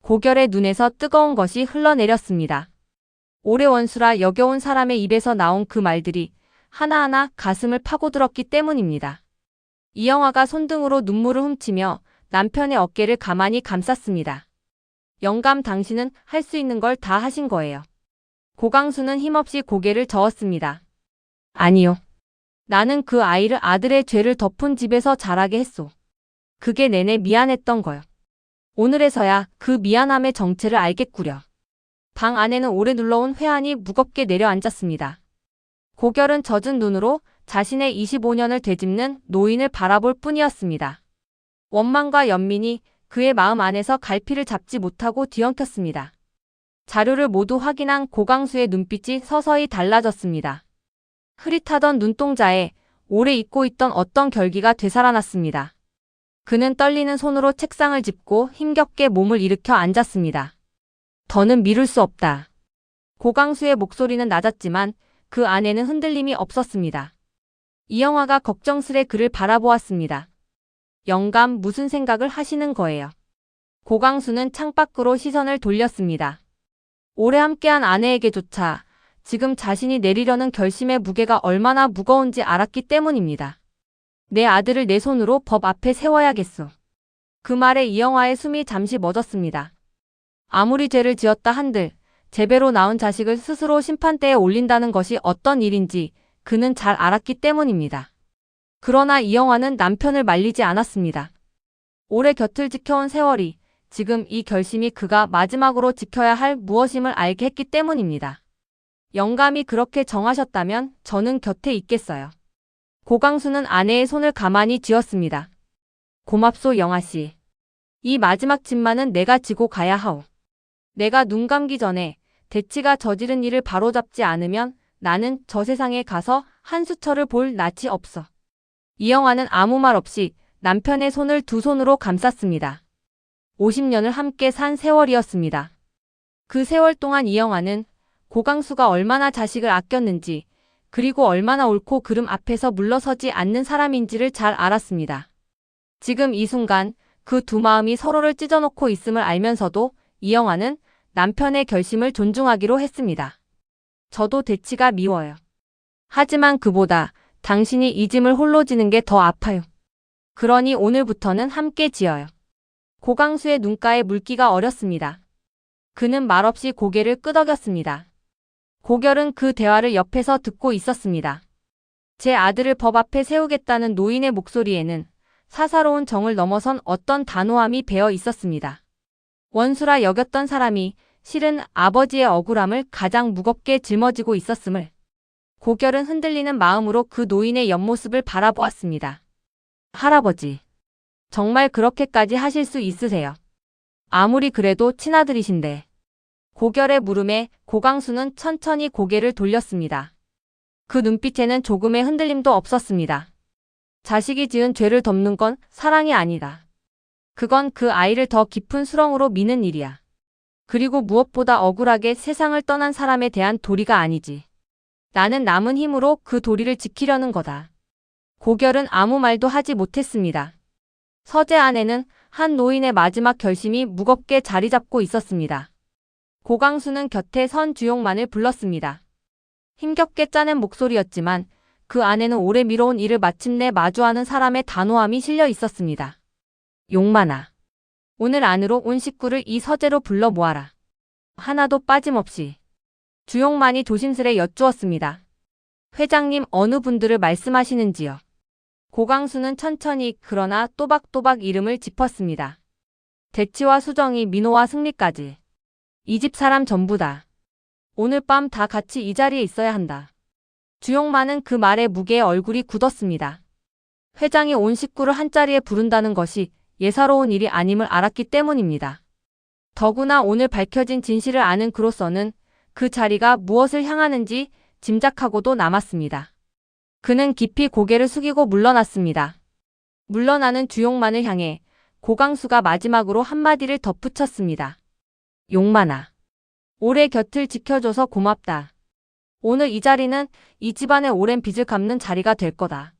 고결의 눈에서 뜨거운 것이 흘러내렸습니다. 오래 원수라 여겨온 사람의 입에서 나온 그 말들이 하나하나 가슴을 파고들었기 때문입니다. 이영화가 손등으로 눈물을 훔치며 남편의 어깨를 가만히 감쌌습니다. 영감 당신은 할 수 있는 걸 다 하신 거예요. 고강수는 힘없이 고개를 저었습니다. 아니요. 나는 그 아이를 아들의 죄를 덮은 집에서 자라게 했소. 그게 내내 미안했던 거요. 오늘에서야 그 미안함의 정체를 알겠구려. 방 안에는 오래 눌러온 회한이 무겁게 내려앉았습니다. 고결은 젖은 눈으로 자신의 25년을 되짚는 노인을 바라볼 뿐이었습니다. 원망과 연민이 그의 마음 안에서 갈피를 잡지 못하고 뒤엉켰습니다. 자료를 모두 확인한 고강수의 눈빛이 서서히 달라졌습니다. 흐릿하던 눈동자에 오래 잊고 있던 어떤 결기가 되살아났습니다. 그는 떨리는 손으로 책상을 짚고 힘겹게 몸을 일으켜 앉았습니다. 더는 미룰 수 없다. 고강수의 목소리는 낮았지만 그 안에는 흔들림이 없었습니다. 이영화가 걱정스레 그를 바라보았습니다. 영감, 무슨 생각을 하시는 거예요? 고강수는 창밖으로 시선을 돌렸습니다. 오래 함께한 아내에게조차 지금 자신이 내리려는 결심의 무게가 얼마나 무거운지 알았기 때문입니다. 내 아들을 내 손으로 법 앞에 세워야겠소. 그 말에 이영화의 숨이 잠시 멎었습니다. 아무리 죄를 지었다 한들 제배로 낳은 자식을 스스로 심판대에 올린다는 것이 어떤 일인지 그는 잘 알았기 때문입니다. 그러나 이영화는 남편을 말리지 않았습니다. 오래 곁을 지켜온 세월이 지금 이 결심이 그가 마지막으로 지켜야 할 무엇임을 알게 했기 때문입니다. 영감이 그렇게 정하셨다면 저는 곁에 있겠어요. 고강수는 아내의 손을 가만히 쥐었습니다. 고맙소 영아씨. 이 마지막 짐만은 내가 지고 가야 하오. 내가 눈 감기 전에 대치가 저지른 일을 바로잡지 않으면 나는 저 세상에 가서 한수철을 볼 낯이 없어. 이영화는 아무 말 없이 남편의 손을 두 손으로 감쌌습니다. 50년을 함께 산 세월이었습니다. 그 세월 동안 이영화는 고강수가 얼마나 자식을 아꼈는지 그리고 얼마나 옳고 그름 앞에서 물러서지 않는 사람인지를 잘 알았습니다. 지금 이 순간 그 두 마음이 서로를 찢어놓고 있음을 알면서도 이영화는 남편의 결심을 존중하기로 했습니다. 저도 대치가 미워요. 하지만 그보다 당신이 이 짐을 홀로 지는 게 더 아파요. 그러니 오늘부터는 함께 지어요. 고강수의 눈가에 물기가 어렸습니다. 그는 말없이 고개를 끄덕였습니다. 고결은 그 대화를 옆에서 듣고 있었습니다. 제 아들을 법 앞에 세우겠다는 노인의 목소리에는 사사로운 정을 넘어선 어떤 단호함이 배어 있었습니다. 원수라 여겼던 사람이 실은 아버지의 억울함을 가장 무겁게 짊어지고 있었음을. 고결은 흔들리는 마음으로 그 노인의 옆모습을 바라보았습니다. 할아버지, 정말 그렇게까지 하실 수 있으세요? 아무리 그래도 친아들이신데. 고결의 물음에 고강수는 천천히 고개를 돌렸습니다. 그 눈빛에는 조금의 흔들림도 없었습니다. 자식이 지은 죄를 덮는 건 사랑이 아니다. 그건 그 아이를 더 깊은 수렁으로 미는 일이야. 그리고 무엇보다 억울하게 세상을 떠난 사람에 대한 도리가 아니지. 나는 남은 힘으로 그 도리를 지키려는 거다. 고결은 아무 말도 하지 못했습니다. 서재 안에는 한 노인의 마지막 결심이 무겁게 자리 잡고 있었습니다. 고강수는 곁에 선 주용만을 불렀습니다. 힘겹게 짜낸 목소리였지만 그 안에는 오래 미뤄온 일을 마침내 마주하는 사람의 단호함이 실려 있었습니다. 용만아, 오늘 안으로 온 식구를 이 서재로 불러 모아라. 하나도 빠짐없이. 주용만이 조심스레 여쭈었습니다. 회장님 어느 분들을 말씀하시는지요? 고강수는 천천히 그러나 또박또박 이름을 짚었습니다. 대치와 수정이, 민호와 승리까지. 이 집 사람 전부다. 오늘 밤 다 같이 이 자리에 있어야 한다. 주용만은 그 말에 무게의 얼굴이 굳었습니다. 회장이 온 식구를 한자리에 부른다는 것이 예사로운 일이 아님을 알았기 때문입니다. 더구나 오늘 밝혀진 진실을 아는 그로서는 그 자리가 무엇을 향하는지 짐작하고도 남았습니다. 그는 깊이 고개를 숙이고 물러났습니다. 물러나는 주용만을 향해 고강수가 마지막으로 한마디를 덧붙였습니다. 용만아, 오래 곁을 지켜줘서 고맙다. 오늘 이 자리는 이 집안의 오랜 빚을 갚는 자리가 될 거다.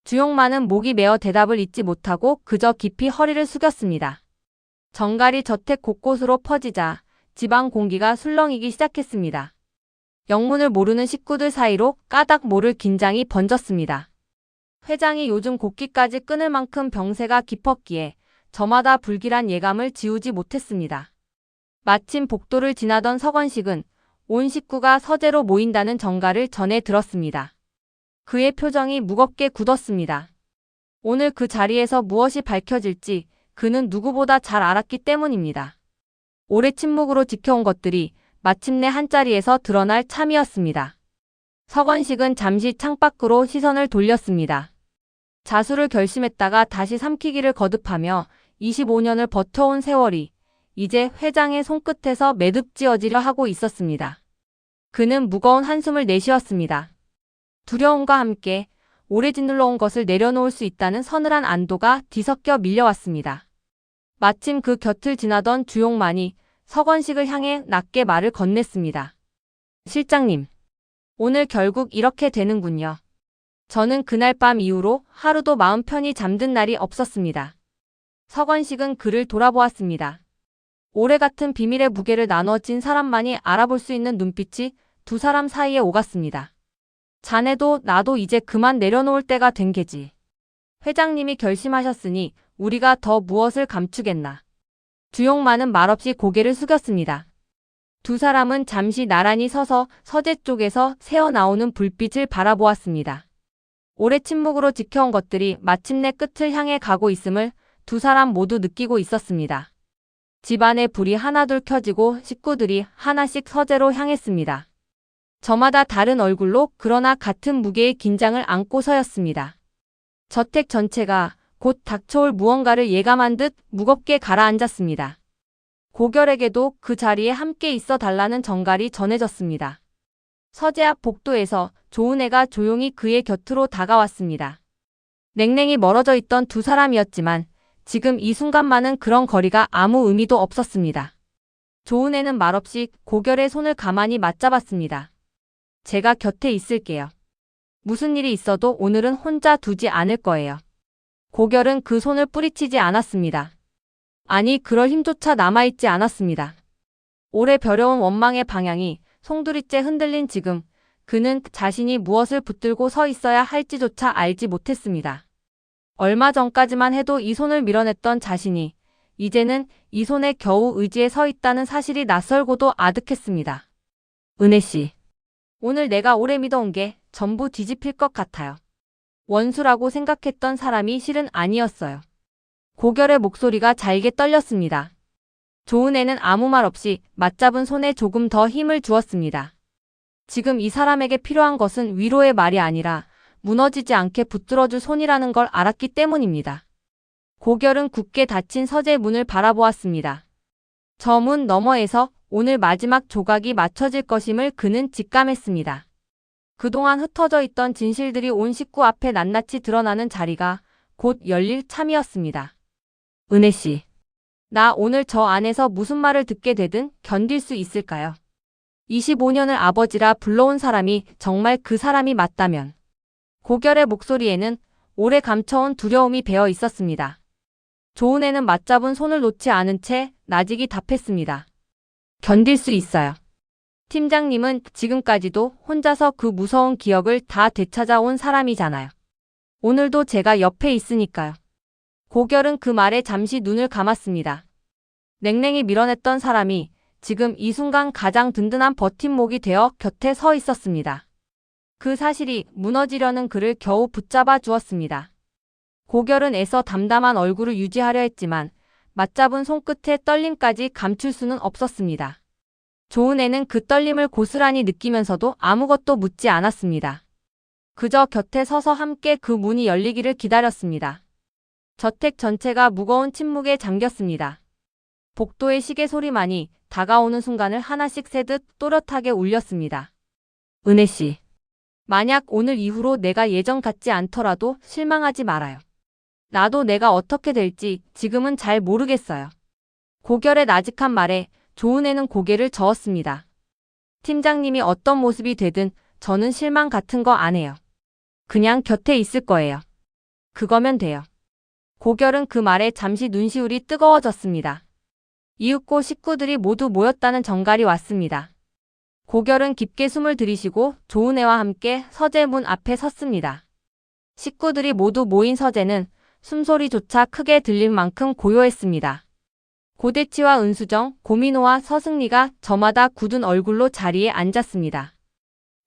주용만은 목이 메어 대답을 잇지 못하고 그저 깊이 허리를 숙였습니다. 정갈이 저택 곳곳으로 퍼지자 집안 공기가 술렁이기 시작했습니다. 영문을 모르는 식구들 사이로 까닭 모를 긴장이 번졌습니다. 회장이 요즘 곡기까지 끊을 만큼 병세가 깊었기에 저마다 불길한 예감을 지우지 못했습니다. 마침 복도를 지나던 서건식은 온 식구가 서재로 모인다는 정가를 전해 들었습니다. 그의 표정이 무겁게 굳었습니다. 오늘 그 자리에서 무엇이 밝혀질지 그는 누구보다 잘 알았기 때문입니다. 오래 침묵으로 지켜온 것들이 마침내 한자리에서 드러날 참이었습니다. 서건식은 잠시 창밖으로 시선을 돌렸습니다. 자수를 결심했다가 다시 삼키기를 거듭하며 25년을 버텨온 세월이 이제 회장의 손끝에서 매듭지어지려 하고 있었습니다. 그는 무거운 한숨을 내쉬었습니다. 두려움과 함께 오래 짓눌러 온 것을 내려놓을 수 있다는 서늘한 안도가 뒤섞여 밀려왔습니다. 마침 그 곁을 지나던 주용만이 서건식을 향해 낮게 말을 건넸습니다. 실장님, 오늘 결국 이렇게 되는군요. 저는 그날 밤 이후로 하루도 마음 편히 잠든 날이 없었습니다. 서건식은 그를 돌아보았습니다. 오래 같은 비밀의 무게를 나눠진 사람만이 알아볼 수 있는 눈빛이 두 사람 사이에 오갔습니다. 자네도 나도 이제 그만 내려놓을 때가 된 게지. 회장님이 결심하셨으니 우리가 더 무엇을 감추겠나. 주용만은 말없이 고개를 숙였습니다. 두 사람은 잠시 나란히 서서 서재 쪽에서 새어나오는 불빛을 바라보았습니다. 오래 침묵으로 지켜온 것들이 마침내 끝을 향해 가고 있음을 두 사람 모두 느끼고 있었습니다. 집안의 불이 하나둘 켜지고 식구들이 하나씩 서재로 향했습니다. 저마다 다른 얼굴로 그러나 같은 무게의 긴장을 안고 서였습니다. 저택 전체가 곧 닥쳐올 무언가를 예감한 듯 무겁게 가라앉았습니다. 고결에게도 그 자리에 함께 있어 달라는 정갈이 전해졌습니다. 서재 앞 복도에서 조은혜가 조용히 그의 곁으로 다가왔습니다. 냉랭히 멀어져 있던 두 사람이었지만 지금 이 순간만은 그런 거리가 아무 의미도 없었습니다. 조은혜는 말없이 고결의 손을 가만히 맞잡았습니다. 제가 곁에 있을게요. 무슨 일이 있어도 오늘은 혼자 두지 않을 거예요. 고결은 그 손을 뿌리치지 않았습니다. 아니, 그럴 힘조차 남아있지 않았습니다. 오래 벼려온 원망의 방향이 송두리째 흔들린 지금 그는 자신이 무엇을 붙들고 서 있어야 할지조차 알지 못했습니다. 얼마 전까지만 해도 이 손을 밀어냈던 자신이 이제는 이 손에 겨우 의지해 서 있다는 사실이 낯설고도 아득했습니다. 은혜 씨, 오늘 내가 오래 믿어온 게 전부 뒤집힐 것 같아요. 원수라고 생각했던 사람이 실은 아니었어요. 고결의 목소리가 잘게 떨렸습니다. 조은혜는 아무 말 없이 맞잡은 손에 조금 더 힘을 주었습니다. 지금 이 사람에게 필요한 것은 위로의 말이 아니라 무너지지 않게 붙들어줄 손이라는 걸 알았기 때문입니다. 고결은 굳게 닫힌 서재 문을 바라보았습니다. 저 문 너머에서 오늘 마지막 조각이 맞춰질 것임을 그는 직감했습니다. 그동안 흩어져 있던 진실들이 온 식구 앞에 낱낱이 드러나는 자리가 곧 열릴 참이었습니다. 은혜 씨, 나 오늘 저 안에서 무슨 말을 듣게 되든 견딜 수 있을까요? 25년을 아버지라 불러온 사람이 정말 그 사람이 맞다면. 고결의 목소리에는 오래 감춰온 두려움이 배어 있었습니다. 조은혜는 맞잡은 손을 놓지 않은 채 나직이 답했습니다. 견딜 수 있어요. 팀장님은 지금까지도 혼자서 그 무서운 기억을 다 되찾아온 사람이잖아요. 오늘도 제가 옆에 있으니까요. 고결은 그 말에 잠시 눈을 감았습니다. 냉랭히 밀어냈던 사람이 지금 이 순간 가장 든든한 버팀목이 되어 곁에 서 있었습니다. 그 사실이 무너지려는 그를 겨우 붙잡아 주었습니다. 고결은 애써 담담한 얼굴을 유지하려 했지만 맞잡은 손끝의 떨림까지 감출 수는 없었습니다. 조은혜는 그 떨림을 고스란히 느끼면서도 아무것도 묻지 않았습니다. 그저 곁에 서서 함께 그 문이 열리기를 기다렸습니다. 저택 전체가 무거운 침묵에 잠겼습니다. 복도의 시계 소리만이 다가오는 순간을 하나씩 세듯 또렷하게 울렸습니다. 은혜 씨, 만약 오늘 이후로 내가 예전 같지 않더라도 실망하지 말아요. 나도 내가 어떻게 될지 지금은 잘 모르겠어요. 고결의 나직한 말에 조은혜는 고개를 저었습니다. 팀장님이 어떤 모습이 되든 저는 실망 같은 거 안 해요. 그냥 곁에 있을 거예요. 그거면 돼요. 고결은 그 말에 잠시 눈시울이 뜨거워졌습니다. 이윽고 식구들이 모두 모였다는 정갈이 왔습니다. 고결은 깊게 숨을 들이쉬고 조은혜와 함께 서재 문 앞에 섰습니다. 식구들이 모두 모인 서재는 숨소리조차 크게 들릴 만큼 고요했습니다. 고대치와 은수정, 고민호와 서승리가 저마다 굳은 얼굴로 자리에 앉았습니다.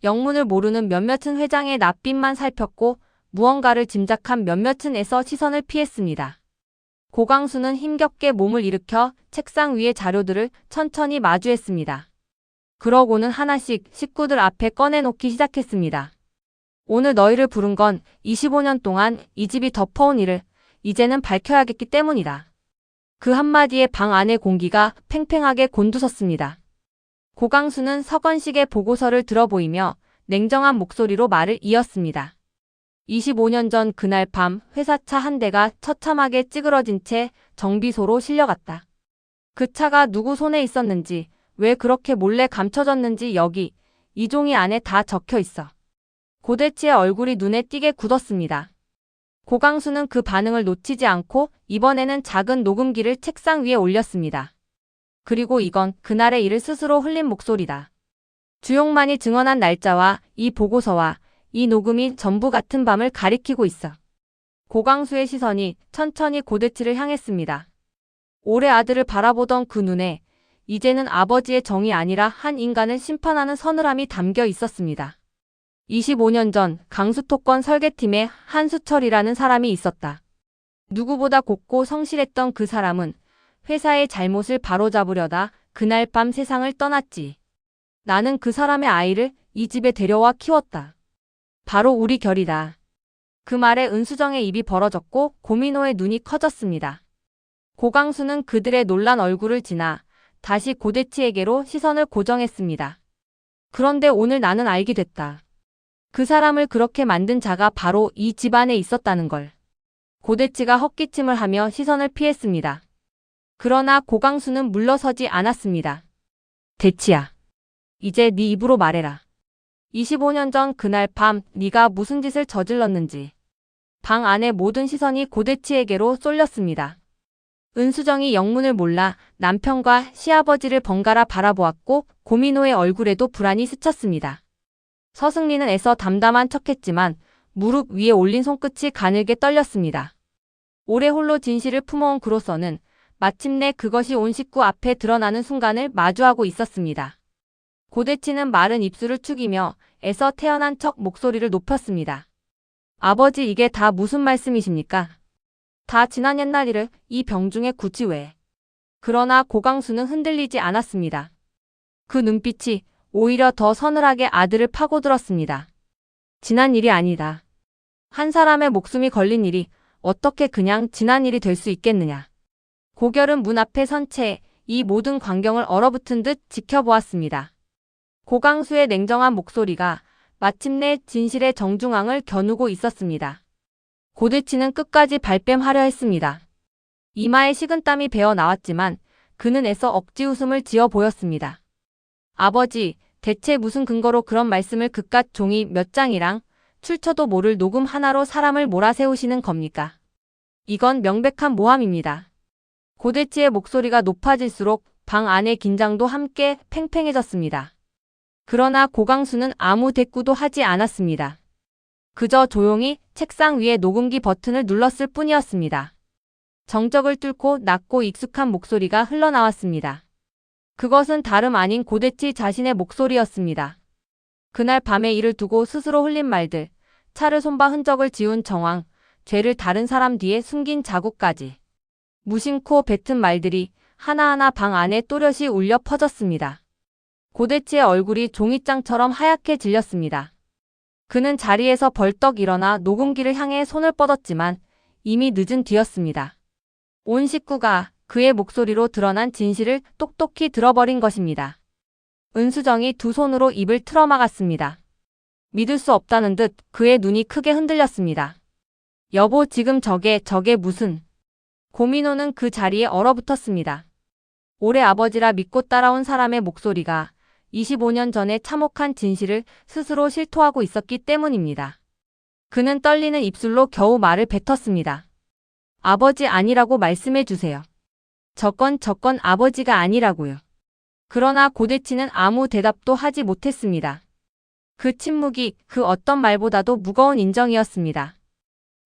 영문을 모르는 몇몇은 회장의 낯빛만 살폈고 무언가를 짐작한 몇몇은 애써 시선을 피했습니다. 고강수는 힘겹게 몸을 일으켜 책상 위의 자료들을 천천히 마주했습니다. 그러고는 하나씩 식구들 앞에 꺼내놓기 시작했습니다. 오늘 너희를 부른 건 25년 동안 이 집이 덮어온 일을 이제는 밝혀야겠기 때문이다. 그 한마디에 방 안의 공기가 팽팽하게 곤두섰습니다. 고강수는 서건식의 보고서를 들어보이며 냉정한 목소리로 말을 이었습니다. 25년 전 그날 밤 회사차 한 대가 처참하게 찌그러진 채 정비소로 실려갔다. 그 차가 누구 손에 있었는지, 왜 그렇게 몰래 감춰졌는지 여기 이 종이 안에 다 적혀 있어. 고대치의 얼굴이 눈에 띄게 굳었습니다. 고강수는 그 반응을 놓치지 않고 이번에는 작은 녹음기를 책상 위에 올렸습니다. 그리고 이건 그날의 일을 스스로 흘린 목소리다. 주용만이 증언한 날짜와 이 보고서와 이 녹음이 전부 같은 밤을 가리키고 있어. 고강수의 시선이 천천히 고대치를 향했습니다. 오래 아들을 바라보던 그 눈에 이제는 아버지의 정이 아니라 한 인간을 심판하는 서늘함이 담겨 있었습니다. 25년 전 강수토건 설계팀에 한수철이라는 사람이 있었다. 누구보다 곱고 성실했던 그 사람은 회사의 잘못을 바로잡으려다 그날 밤 세상을 떠났지. 나는 그 사람의 아이를 이 집에 데려와 키웠다. 바로 우리 결이다. 그 말에 은수정의 입이 벌어졌고 고민호의 눈이 커졌습니다. 고강수는 그들의 놀란 얼굴을 지나 다시 고대치에게로 시선을 고정했습니다. 그런데 오늘 나는 알게 됐다. 그 사람을 그렇게 만든 자가 바로 이 집안에 있었다는 걸. 고대치가 헛기침을 하며 시선을 피했습니다. 그러나 고강수는 물러서지 않았습니다. 대치야. 이제 네 입으로 말해라. 25년 전 그날 밤 네가 무슨 짓을 저질렀는지. 방 안의 모든 시선이 고대치에게로 쏠렸습니다. 은수정이 영문을 몰라 남편과 시아버지를 번갈아 바라보았고 고민호의 얼굴에도 불안이 스쳤습니다. 서승리는 애써 담담한 척했지만 무릎 위에 올린 손끝이 가늘게 떨렸습니다. 오래 홀로 진실을 품어온 그로서는 마침내 그것이 온 식구 앞에 드러나는 순간을 마주하고 있었습니다. 고대치는 마른 입술을 축이며 애써 태어난 척 목소리를 높였습니다. 아버지, 이게 다 무슨 말씀이십니까? 다 지난 옛날 일을 이 병중에 굳이 왜? 그러나 고강수는 흔들리지 않았습니다. 그 눈빛이 오히려 더 서늘하게 아들을 파고들었습니다. 지난 일이 아니다. 한 사람의 목숨이 걸린 일이 어떻게 그냥 지난 일이 될 수 있겠느냐. 고결은 문 앞에 선 채 이 모든 광경을 얼어붙은 듯 지켜보았습니다. 고강수의 냉정한 목소리가 마침내 진실의 정중앙을 겨누고 있었습니다. 고대치는 끝까지 발뺌하려 했습니다. 이마에 식은땀이 배어 나왔지만 그는 애써 억지 웃음을 지어 보였습니다. 아버지, 대체 무슨 근거로 그런 말씀을 그깟 종이 몇 장이랑 출처도 모를 녹음 하나로 사람을 몰아세우시는 겁니까? 이건 명백한 모함입니다. 고대치의 목소리가 높아질수록 방 안의 긴장도 함께 팽팽해졌습니다. 그러나 고강수는 아무 대꾸도 하지 않았습니다. 그저 조용히 책상 위에 녹음기 버튼을 눌렀을 뿐이었습니다. 정적을 뚫고 낮고 익숙한 목소리가 흘러나왔습니다. 그것은 다름 아닌 고대치 자신의 목소리였습니다. 그날 밤의 일을 두고 스스로 흘린 말들, 차를 손봐 흔적을 지운 정황, 죄를 다른 사람 뒤에 숨긴 자국까지. 무심코 뱉은 말들이 하나하나 방 안에 또렷이 울려 퍼졌습니다. 고대치의 얼굴이 종이장처럼 하얗게 질렸습니다. 그는 자리에서 벌떡 일어나 녹음기를 향해 손을 뻗었지만 이미 늦은 뒤였습니다. 온 식구가 그의 목소리로 드러난 진실을 똑똑히 들어버린 것입니다. 은수정이 두 손으로 입을 틀어막았습니다. 믿을 수 없다는 듯 그의 눈이 크게 흔들렸습니다. 여보, 지금 저게 무슨... 고민호는 그 자리에 얼어붙었습니다. 올해 아버지라 믿고 따라온 사람의 목소리가 25년 전에 참혹한 진실을 스스로 실토하고 있었기 때문입니다. 그는 떨리는 입술로 겨우 말을 뱉었습니다. 아버지 아니라고 말씀해 주세요. 저건 아버지가 아니라고요. 그러나 고대치는 아무 대답도 하지 못했습니다. 그 침묵이 그 어떤 말보다도 무거운 인정이었습니다.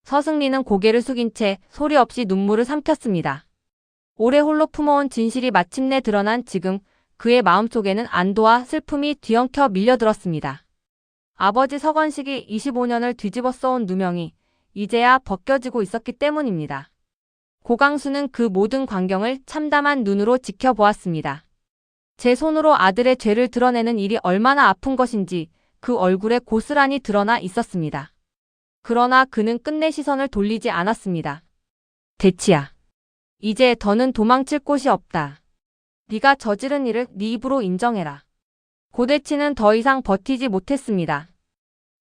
서승리는 고개를 숙인 채 소리 없이 눈물을 삼켰습니다. 오래 홀로 품어온 진실이 마침내 드러난 지금 그의 마음속에는 안도와 슬픔이 뒤엉켜 밀려들었습니다. 아버지 서건식이 25년을 뒤집어 써온 누명이 이제야 벗겨지고 있었기 때문입니다. 고강수는 그 모든 광경을 참담한 눈으로 지켜보았습니다. 제 손으로 아들의 죄를 드러내는 일이 얼마나 아픈 것인지 그 얼굴에 고스란히 드러나 있었습니다. 그러나 그는 끝내 시선을 돌리지 않았습니다. 대치야. 이제 더는 도망칠 곳이 없다. 네가 저지른 일을 네 입으로 인정해라. 고대치는 더 이상 버티지 못했습니다.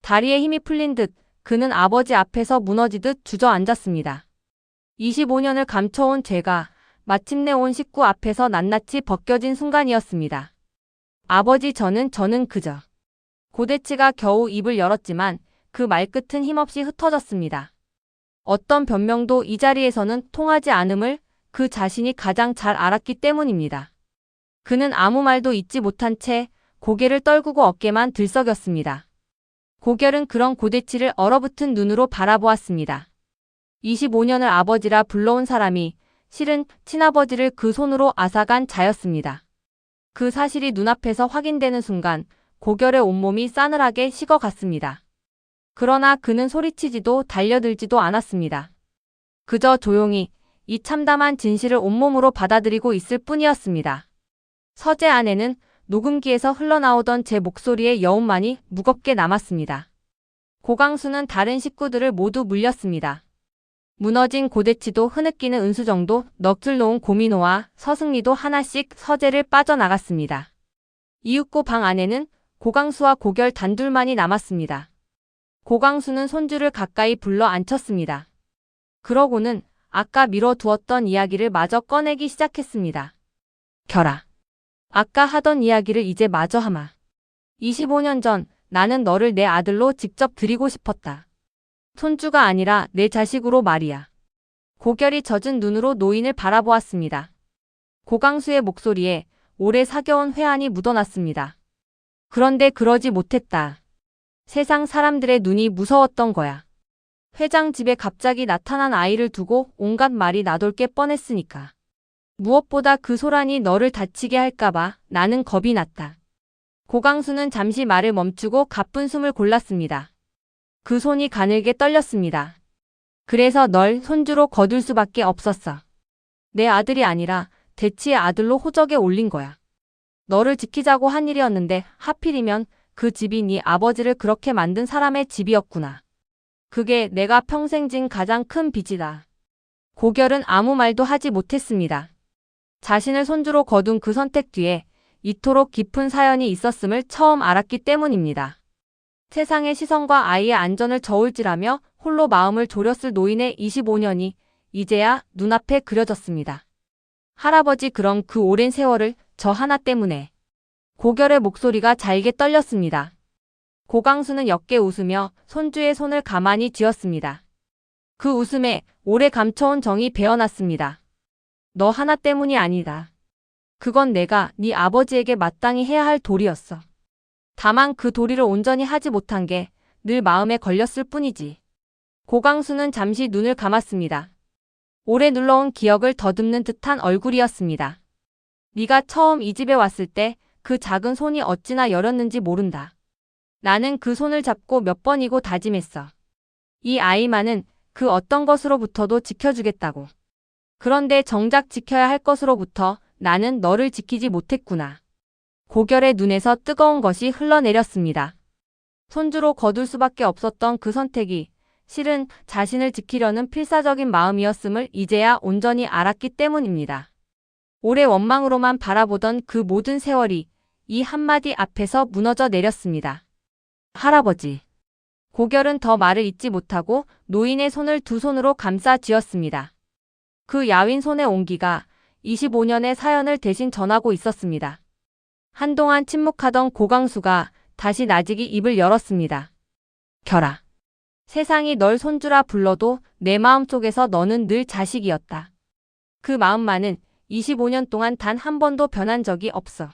다리에 힘이 풀린 듯 그는 아버지 앞에서 무너지듯 주저앉았습니다. 25년을 감춰온 죄가 마침내 온 식구 앞에서 낱낱이 벗겨진 순간이었습니다. 아버지 저는 그저. 고대치가 겨우 입을 열었지만 그 말끝은 힘없이 흩어졌습니다. 어떤 변명도 이 자리에서는 통하지 않음을 그 자신이 가장 잘 알았기 때문입니다. 그는 아무 말도 잇지 못한 채 고개를 떨구고 어깨만 들썩였습니다. 고결은 그런 고대치를 얼어붙은 눈으로 바라보았습니다. 25년을 아버지라 불러온 사람이 실은 친아버지를 그 손으로 앗아간 자였습니다. 그 사실이 눈앞에서 확인되는 순간 고결의 온몸이 싸늘하게 식어갔습니다. 그러나 그는 소리치지도 달려들지도 않았습니다. 그저 조용히 이 참담한 진실을 온몸으로 받아들이고 있을 뿐이었습니다. 서재 안에는 녹음기에서 흘러나오던 제 목소리의 여운만이 무겁게 남았습니다. 고강수는 다른 식구들을 모두 물렸습니다. 무너진 고대치도 흐느끼는 은수정도 넋을 놓은 고민호와 서승리도 하나씩 서재를 빠져나갔습니다. 이윽고 방 안에는 고강수와 고결 단둘만이 남았습니다. 고강수는 손주를 가까이 불러 앉혔습니다. 그러고는 아까 미뤄두었던 이야기를 마저 꺼내기 시작했습니다. 결아. 아까 하던 이야기를 이제 마저 하마. 25년 전 나는 너를 내 아들로 직접 드리고 싶었다. 손주가 아니라 내 자식으로 말이야. 고결이 젖은 눈으로 노인을 바라보았습니다. 고강수의 목소리에 오래 사겨온 회한이 묻어났습니다. 그런데 그러지 못했다. 세상 사람들의 눈이 무서웠던 거야. 회장 집에 갑자기 나타난 아이를 두고 온갖 말이 나돌 게 뻔했으니까. 무엇보다 그 소란이 너를 다치게 할까봐 나는 겁이 났다. 고강수는 잠시 말을 멈추고 가쁜 숨을 골랐습니다. 그 손이 가늘게 떨렸습니다. 그래서 널 손주로 거둘 수밖에 없었어. 내 아들이 아니라 대치의 아들로 호적에 올린 거야. 너를 지키자고 한 일이었는데 하필이면 그 집이 네 아버지를 그렇게 만든 사람의 집이었구나. 그게 내가 평생 진 가장 큰 빚이다. 고결은 아무 말도 하지 못했습니다. 자신을 손주로 거둔 그 선택 뒤에 이토록 깊은 사연이 있었음을 처음 알았기 때문입니다. 세상의 시선과 아이의 안전을 저울질하며 홀로 마음을 졸였을 노인의 25년이 이제야 눈앞에 그려졌습니다. 할아버지 그럼 그 오랜 세월을 저 하나 때문에. 고결의 목소리가 잘게 떨렸습니다. 고강수는 옅게 웃으며 손주의 손을 가만히 쥐었습니다. 그 웃음에 오래 감춰온 정이 배어났습니다. 너 하나 때문이 아니다. 그건 내가 네 아버지에게 마땅히 해야 할 도리였어. 다만 그 도리를 온전히 하지 못한 게 늘 마음에 걸렸을 뿐이지. 고강수는 잠시 눈을 감았습니다. 오래 눌러온 기억을 더듬는 듯한 얼굴이었습니다. 네가 처음 이 집에 왔을 때 그 작은 손이 어찌나 여렸는지 모른다. 나는 그 손을 잡고 몇 번이고 다짐했어. 이 아이만은 그 어떤 것으로부터도 지켜주겠다고. 그런데 정작 지켜야 할 것으로부터 나는 너를 지키지 못했구나. 고결의 눈에서 뜨거운 것이 흘러내렸습니다. 손주로 거둘 수밖에 없었던 그 선택이 실은 자신을 지키려는 필사적인 마음이었음을 이제야 온전히 알았기 때문입니다. 오래 원망으로만 바라보던 그 모든 세월이 이 한마디 앞에서 무너져 내렸습니다. 할아버지. 고결은 더 말을 잇지 못하고 노인의 손을 두 손으로 감싸 쥐었습니다. 그 야윈 손의 온기가 25년의 사연을 대신 전하고 있었습니다. 한동안 침묵하던 고강수가 다시 나직이 입을 열었습니다. 결아. 세상이 널 손주라 불러도 내 마음속에서 너는 늘 자식이었다. 그 마음만은 25년 동안 단 한 번도 변한 적이 없어.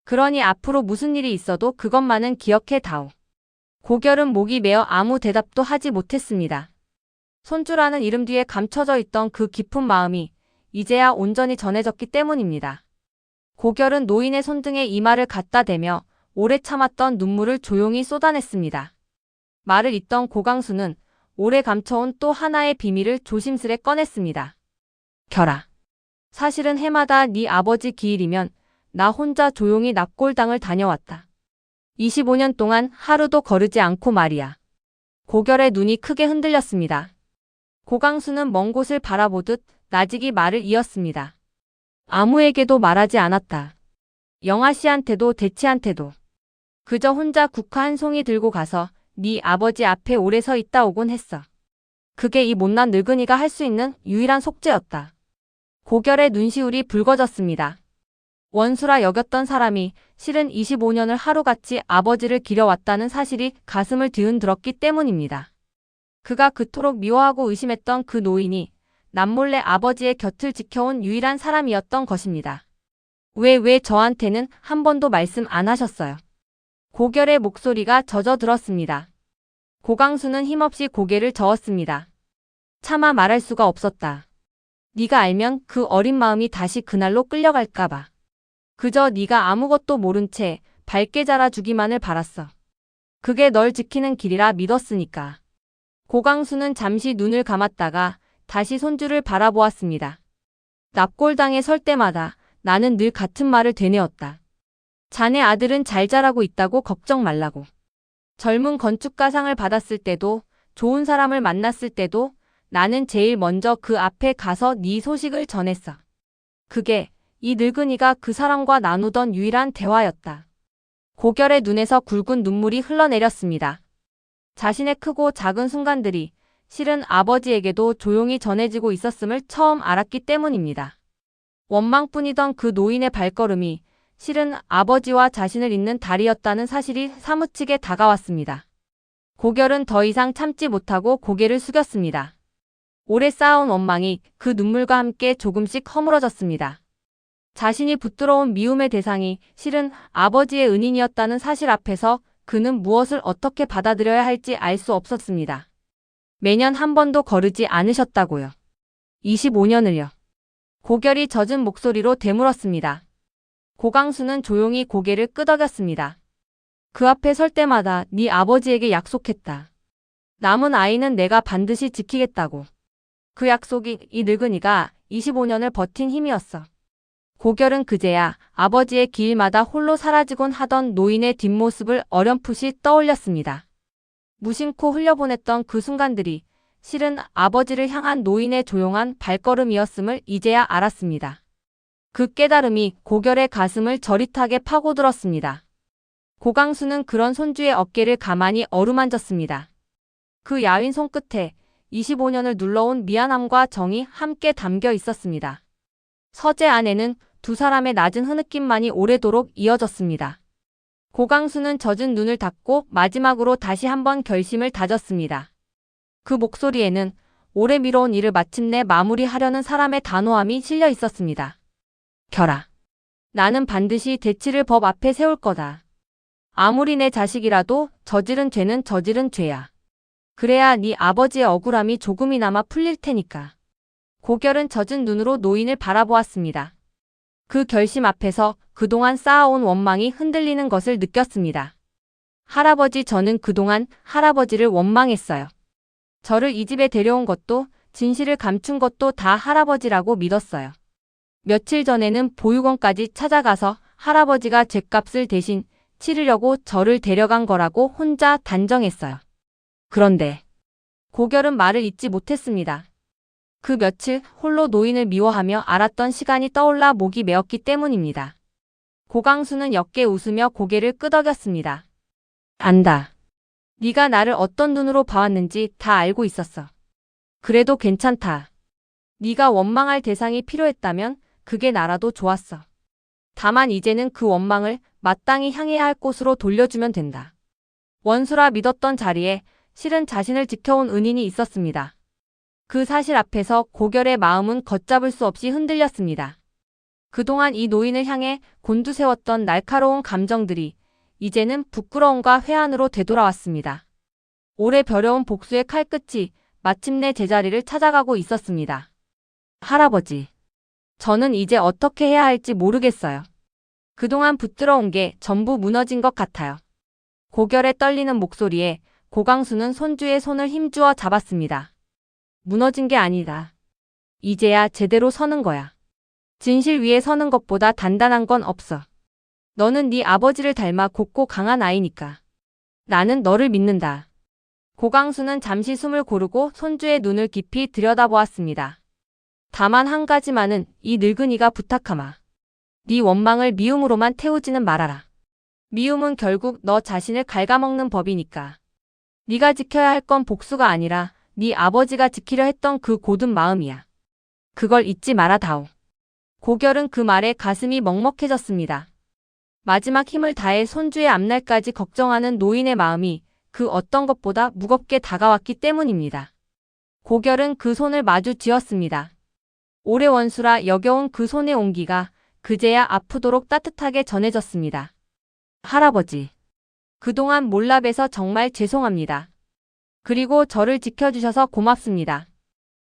그러니 앞으로 무슨 일이 있어도 그것만은 기억해 다오. 고결은 목이 메어 아무 대답도 하지 못했습니다. 손주라는 이름 뒤에 감춰져 있던 그 깊은 마음이 이제야 온전히 전해졌기 때문입니다. 고결은 노인의 손등에 이마를 갖다 대며 오래 참았던 눈물을 조용히 쏟아냈습니다. 말을 잇던 고강수는 오래 감춰온 또 하나의 비밀을 조심스레 꺼냈습니다. 결아. 사실은 해마다 네 아버지 기일이면 나 혼자 조용히 납골당을 다녀왔다. 25년 동안 하루도 거르지 않고 말이야. 고결의 눈이 크게 흔들렸습니다. 고강수는 먼 곳을 바라보듯 나직이 말을 이었습니다. 아무에게도 말하지 않았다. 영아 씨한테도 대치한테도. 그저 혼자 국화 한 송이 들고 가서 네 아버지 앞에 오래 서 있다 오곤 했어. 그게 이 못난 늙은이가 할 수 있는 유일한 속죄였다. 고결의 눈시울이 붉어졌습니다. 원수라 여겼던 사람이 실은 25년을 하루같이 아버지를 기려왔다는 사실이 가슴을 뒤흔들었기 때문입니다. 그가 그토록 미워하고 의심했던 그 노인이 남몰래 아버지의 곁을 지켜온 유일한 사람이었던 것입니다. 왜 저한테는 한 번도 말씀 안 하셨어요? 고결의 목소리가 젖어들었습니다. 고강수는 힘없이 고개를 저었습니다. 차마 말할 수가 없었다. 네가 알면 그 어린 마음이 다시 그날로 끌려갈까봐. 그저 네가 아무것도 모른 채 밝게 자라주기만을 바랐어. 그게 널 지키는 길이라 믿었으니까. 고강수는 잠시 눈을 감았다가 다시 손주를 바라보았습니다. 납골당에 설 때마다 나는 늘 같은 말을 되뇌었다. 자네 아들은 잘 자라고 있다고 걱정 말라고. 젊은 건축가상을 받았을 때도 좋은 사람을 만났을 때도 나는 제일 먼저 그 앞에 가서 네 소식을 전했어. 그게 이 늙은이가 그 사람과 나누던 유일한 대화였다. 고결의 눈에서 굵은 눈물이 흘러내렸습니다. 자신의 크고 작은 순간들이 실은 아버지에게도 조용히 전해지고 있었음을 처음 알았기 때문입니다. 원망뿐이던 그 노인의 발걸음이 실은 아버지와 자신을 잇는 달이었다는 사실이 사무치게 다가왔습니다. 고결은 더 이상 참지 못하고 고개를 숙였습니다. 오래 쌓아온 원망이 그 눈물과 함께 조금씩 허물어졌습니다. 자신이 붙들어온 미움의 대상이 실은 아버지의 은인이었다는 사실 앞에서 그는 무엇을 어떻게 받아들여야 할지 알 수 없었습니다. 매년 한 번도 거르지 않으셨다고요. 25년을요. 고결이 젖은 목소리로 되물었습니다. 고강수는 조용히 고개를 끄덕였습니다. 그 앞에 설 때마다 네 아버지에게 약속했다. 남은 아이는 내가 반드시 지키겠다고. 그 약속이 이 늙은이가 25년을 버틴 힘이었어. 고결은 그제야 아버지의 길마다 홀로 사라지곤 하던 노인의 뒷모습을 어렴풋이 떠올렸습니다. 무심코 흘려보냈던 그 순간들이 실은 아버지를 향한 노인의 조용한 발걸음이었음을 이제야 알았습니다. 그 깨달음이 고결의 가슴을 저릿하게 파고들었습니다. 고강수는 그런 손주의 어깨를 가만히 어루만졌습니다. 그 야윈 손끝에 25년을 눌러온 미안함과 정이 함께 담겨 있었습니다. 서재 안에는 두 사람의 낮은 흐느낌만이 오래도록 이어졌습니다. 고강수는 젖은 눈을 닫고 마지막으로 다시 한번 결심을 다졌습니다. 그 목소리에는 오래 미뤄온 일을 마침내 마무리하려는 사람의 단호함이 실려 있었습니다. 결아. 나는 반드시 대치를 법 앞에 세울 거다. 아무리 내 자식이라도 저지른 죄는 저지른 죄야. 그래야 네 아버지의 억울함이 조금이나마 풀릴 테니까. 고결은 젖은 눈으로 노인을 바라보았습니다. 그 결심 앞에서 그동안 쌓아온 원망이 흔들리는 것을 느꼈습니다. 할아버지, 저는 그동안 할아버지를 원망했어요. 저를 이 집에 데려온 것도 진실을 감춘 것도 다 할아버지라고 믿었어요. 며칠 전에는 보육원까지 찾아가서 할아버지가 죗값을 대신 치르려고 저를 데려간 거라고 혼자 단정했어요. 그런데 고결은 말을 잇지 못했습니다. 그 며칠 홀로 노인을 미워하며 알았던 시간이 떠올라 목이 메었기 때문입니다. 고강수는 옅게 웃으며 고개를 끄덕였습니다. 안다. 네가 나를 어떤 눈으로 봐왔는지 다 알고 있었어. 그래도 괜찮다. 네가 원망할 대상이 필요했다면 그게 나라도 좋았어. 다만 이제는 그 원망을 마땅히 향해야 할 곳으로 돌려주면 된다. 원수라 믿었던 자리에 실은 자신을 지켜온 은인이 있었습니다. 그 사실 앞에서 고결의 마음은 걷잡을 수 없이 흔들렸습니다. 그동안 이 노인을 향해 곤두세웠던 날카로운 감정들이 이제는 부끄러움과 회한으로 되돌아왔습니다. 오래 벼려온 복수의 칼끝이 마침내 제자리를 찾아가고 있었습니다. 할아버지. 저는 이제 어떻게 해야 할지 모르겠어요. 그동안 붙들어온 게 전부 무너진 것 같아요. 고결에 떨리는 목소리에 고강수는 손주의 손을 힘주어 잡았습니다. 무너진 게 아니다. 이제야 제대로 서는 거야. 진실 위에 서는 것보다 단단한 건 없어. 너는 네 아버지를 닮아 곱고 강한 아이니까. 나는 너를 믿는다. 고강수는 잠시 숨을 고르고 손주의 눈을 깊이 들여다보았습니다. 다만 한 가지만은 이 늙은이가 부탁하마. 네 원망을 미움으로만 태우지는 말아라. 미움은 결국 너 자신을 갉아먹는 법이니까. 네가 지켜야 할 건 복수가 아니라 네 아버지가 지키려 했던 그 고든 마음이야. 그걸 잊지 말아다오. 고결은 그 말에 가슴이 먹먹해졌습니다. 마지막 힘을 다해 손주의 앞날까지 걱정하는 노인의 마음이 그 어떤 것보다 무겁게 다가왔기 때문입니다. 고결은 그 손을 마주 쥐었습니다. 오래 원수라 여겨온 그 손의 온기가 그제야 아프도록 따뜻하게 전해졌습니다. 할아버지. 그동안 몰라봬서 정말 죄송합니다. 그리고 저를 지켜주셔서 고맙습니다.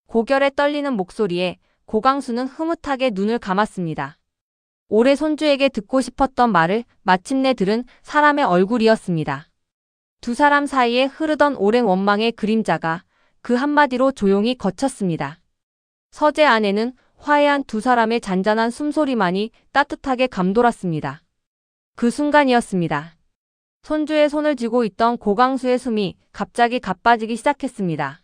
고결에 떨리는 목소리에 고강수는 흐뭇하게 눈을 감았습니다. 올해 손주에게 듣고 싶었던 말을 마침내 들은 사람의 얼굴이었습니다. 두 사람 사이에 흐르던 오랜 원망의 그림자가 그 한마디로 조용히 걷혔습니다. 서재 안에는 화해한 두 사람의 잔잔한 숨소리만이 따뜻하게 감돌았습니다. 그 순간이었습니다. 손주의 손을 쥐고 있던 고강수의 숨이 갑자기 가빠지기 시작했습니다.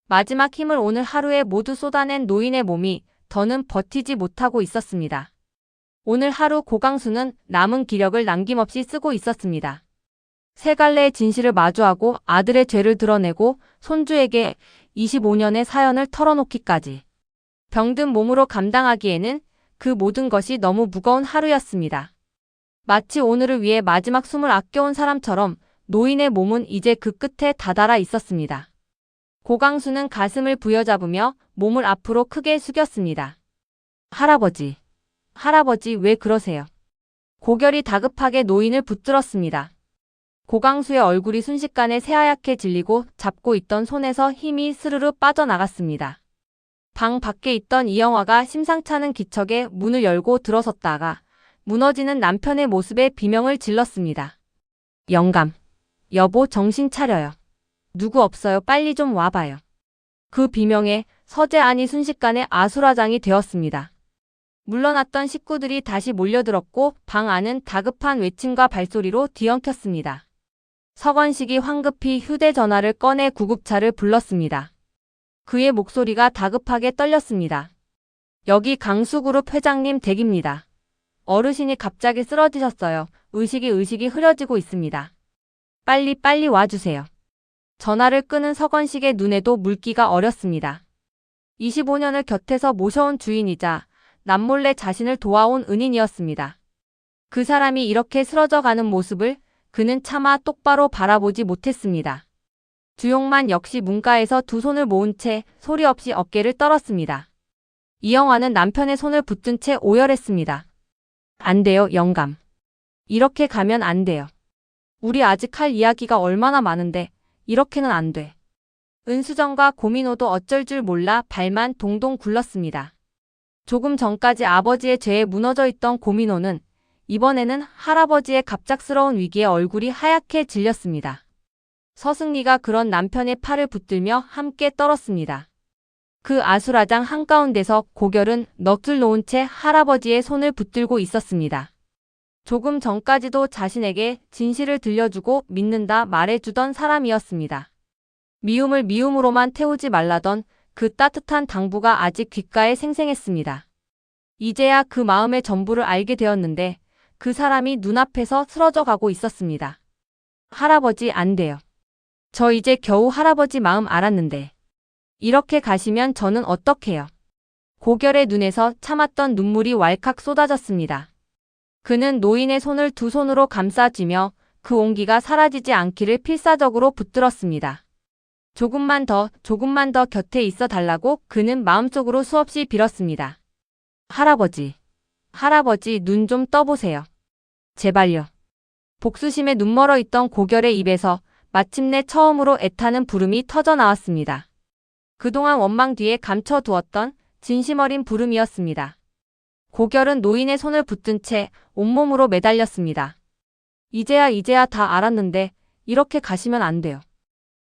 마지막 힘을 오늘 하루에 모두 쏟아낸 노인의 몸이 더는 버티지 못하고 있었습니다. 오늘 하루 고강수는 남은 기력을 남김없이 쓰고 있었습니다. 세 갈래의 진실을 마주하고 아들의 죄를 드러내고 손주에게 25년의 사연을 털어놓기까지. 병든 몸으로 감당하기에는 그 모든 것이 너무 무거운 하루였습니다. 마치 오늘을 위해 마지막 숨을 아껴온 사람처럼 노인의 몸은 이제 그 끝에 다다라 있었습니다. 고강수는 가슴을 부여잡으며 몸을 앞으로 크게 숙였습니다. 할아버지. 할아버지 왜 그러세요? 고결이 다급하게 노인을 붙들었습니다. 고강수의 얼굴이 순식간에 새하얗게 질리고 잡고 있던 손에서 힘이 스르르 빠져나갔습니다. 방 밖에 있던 이영화가 심상찮은 기척에 문을 열고 들어섰다가 무너지는 남편의 모습에 비명을 질렀습니다. 영감. 여보 정신 차려요. 누구 없어요. 빨리 좀 와봐요. 그 비명에 서재 안이 순식간에 아수라장이 되었습니다. 물러났던 식구들이 다시 몰려들었고 방 안은 다급한 외침과 발소리로 뒤엉켰습니다. 서건식이 황급히 휴대전화를 꺼내 구급차를 불렀습니다. 그의 목소리가 다급하게 떨렸습니다. 여기 강수그룹 회장님 댁입니다. 어르신이 갑자기 쓰러지셨어요. 의식이 흐려지고 있습니다. 빨리 와주세요. 전화를 끄는 서건식의 눈에도 물기가 어렸습니다. 25년을 곁에서 모셔온 주인이자 남몰래 자신을 도와온 은인이었습니다. 그 사람이 이렇게 쓰러져가는 모습을 그는 차마 똑바로 바라보지 못했습니다. 주용만 역시 문가에서 두 손을 모은 채 소리 없이 어깨를 떨었습니다. 이영화는 남편의 손을 붙든 채 오열했습니다. 안 돼요, 영감. 이렇게 가면 안 돼요. 우리 아직 할 이야기가 얼마나 많은데 이렇게는 안 돼. 은수정과 고민호도 어쩔 줄 몰라 발만 동동 굴렀습니다. 조금 전까지 아버지의 죄에 무너져 있던 고민호는 이번에는 할아버지의 갑작스러운 위기에 얼굴이 하얗게 질렸습니다. 서승리가 그런 남편의 팔을 붙들며 함께 떨었습니다. 그 아수라장 한가운데서 고결은 넋을 놓은 채 할아버지의 손을 붙들고 있었습니다. 조금 전까지도 자신에게 진실을 들려주고 믿는다 말해주던 사람이었습니다. 미움을 미움으로만 태우지 말라던 그 따뜻한 당부가 아직 귓가에 생생했습니다. 이제야 그 마음의 전부를 알게 되었는데 그 사람이 눈앞에서 쓰러져 가고 있었습니다. 할아버지 안 돼요. 저 이제 겨우 할아버지 마음 알았는데. 이렇게 가시면 저는 어떡해요. 고결의 눈에서 참았던 눈물이 왈칵 쏟아졌습니다. 그는 노인의 손을 두 손으로 감싸쥐며 그 온기가 사라지지 않기를 필사적으로 붙들었습니다. 조금만 더 곁에 있어 달라고 그는 마음속으로 수없이 빌었습니다. 할아버지 눈 좀 떠보세요. 제발요. 복수심에 눈멀어 있던 고결의 입에서 마침내 처음으로 애타는 부름이 터져 나왔습니다. 그동안 원망 뒤에 감춰두었던 진심 어린 부름이었습니다. 고결은 노인의 손을 붙든 채 온몸으로 매달렸습니다. 이제야 다 알았는데 이렇게 가시면 안 돼요.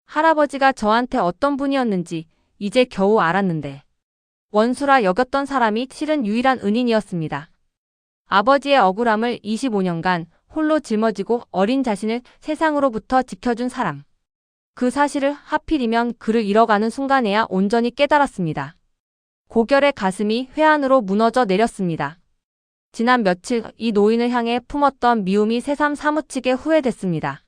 할아버지가 저한테 어떤 분이었는지 이제 겨우 알았는데. 원수라 여겼던 사람이 실은 유일한 은인이었습니다. 아버지의 억울함을 25년간 홀로 짊어지고 어린 자신을 세상으로부터 지켜준 사람. 그 사실을 하필이면 그를 잃어가는 순간에야 온전히 깨달았습니다. 고결의 가슴이 회한으로 무너져 내렸습니다. 지난 며칠 이 노인을 향해 품었던 미움이 새삼 사무치게 후회됐습니다.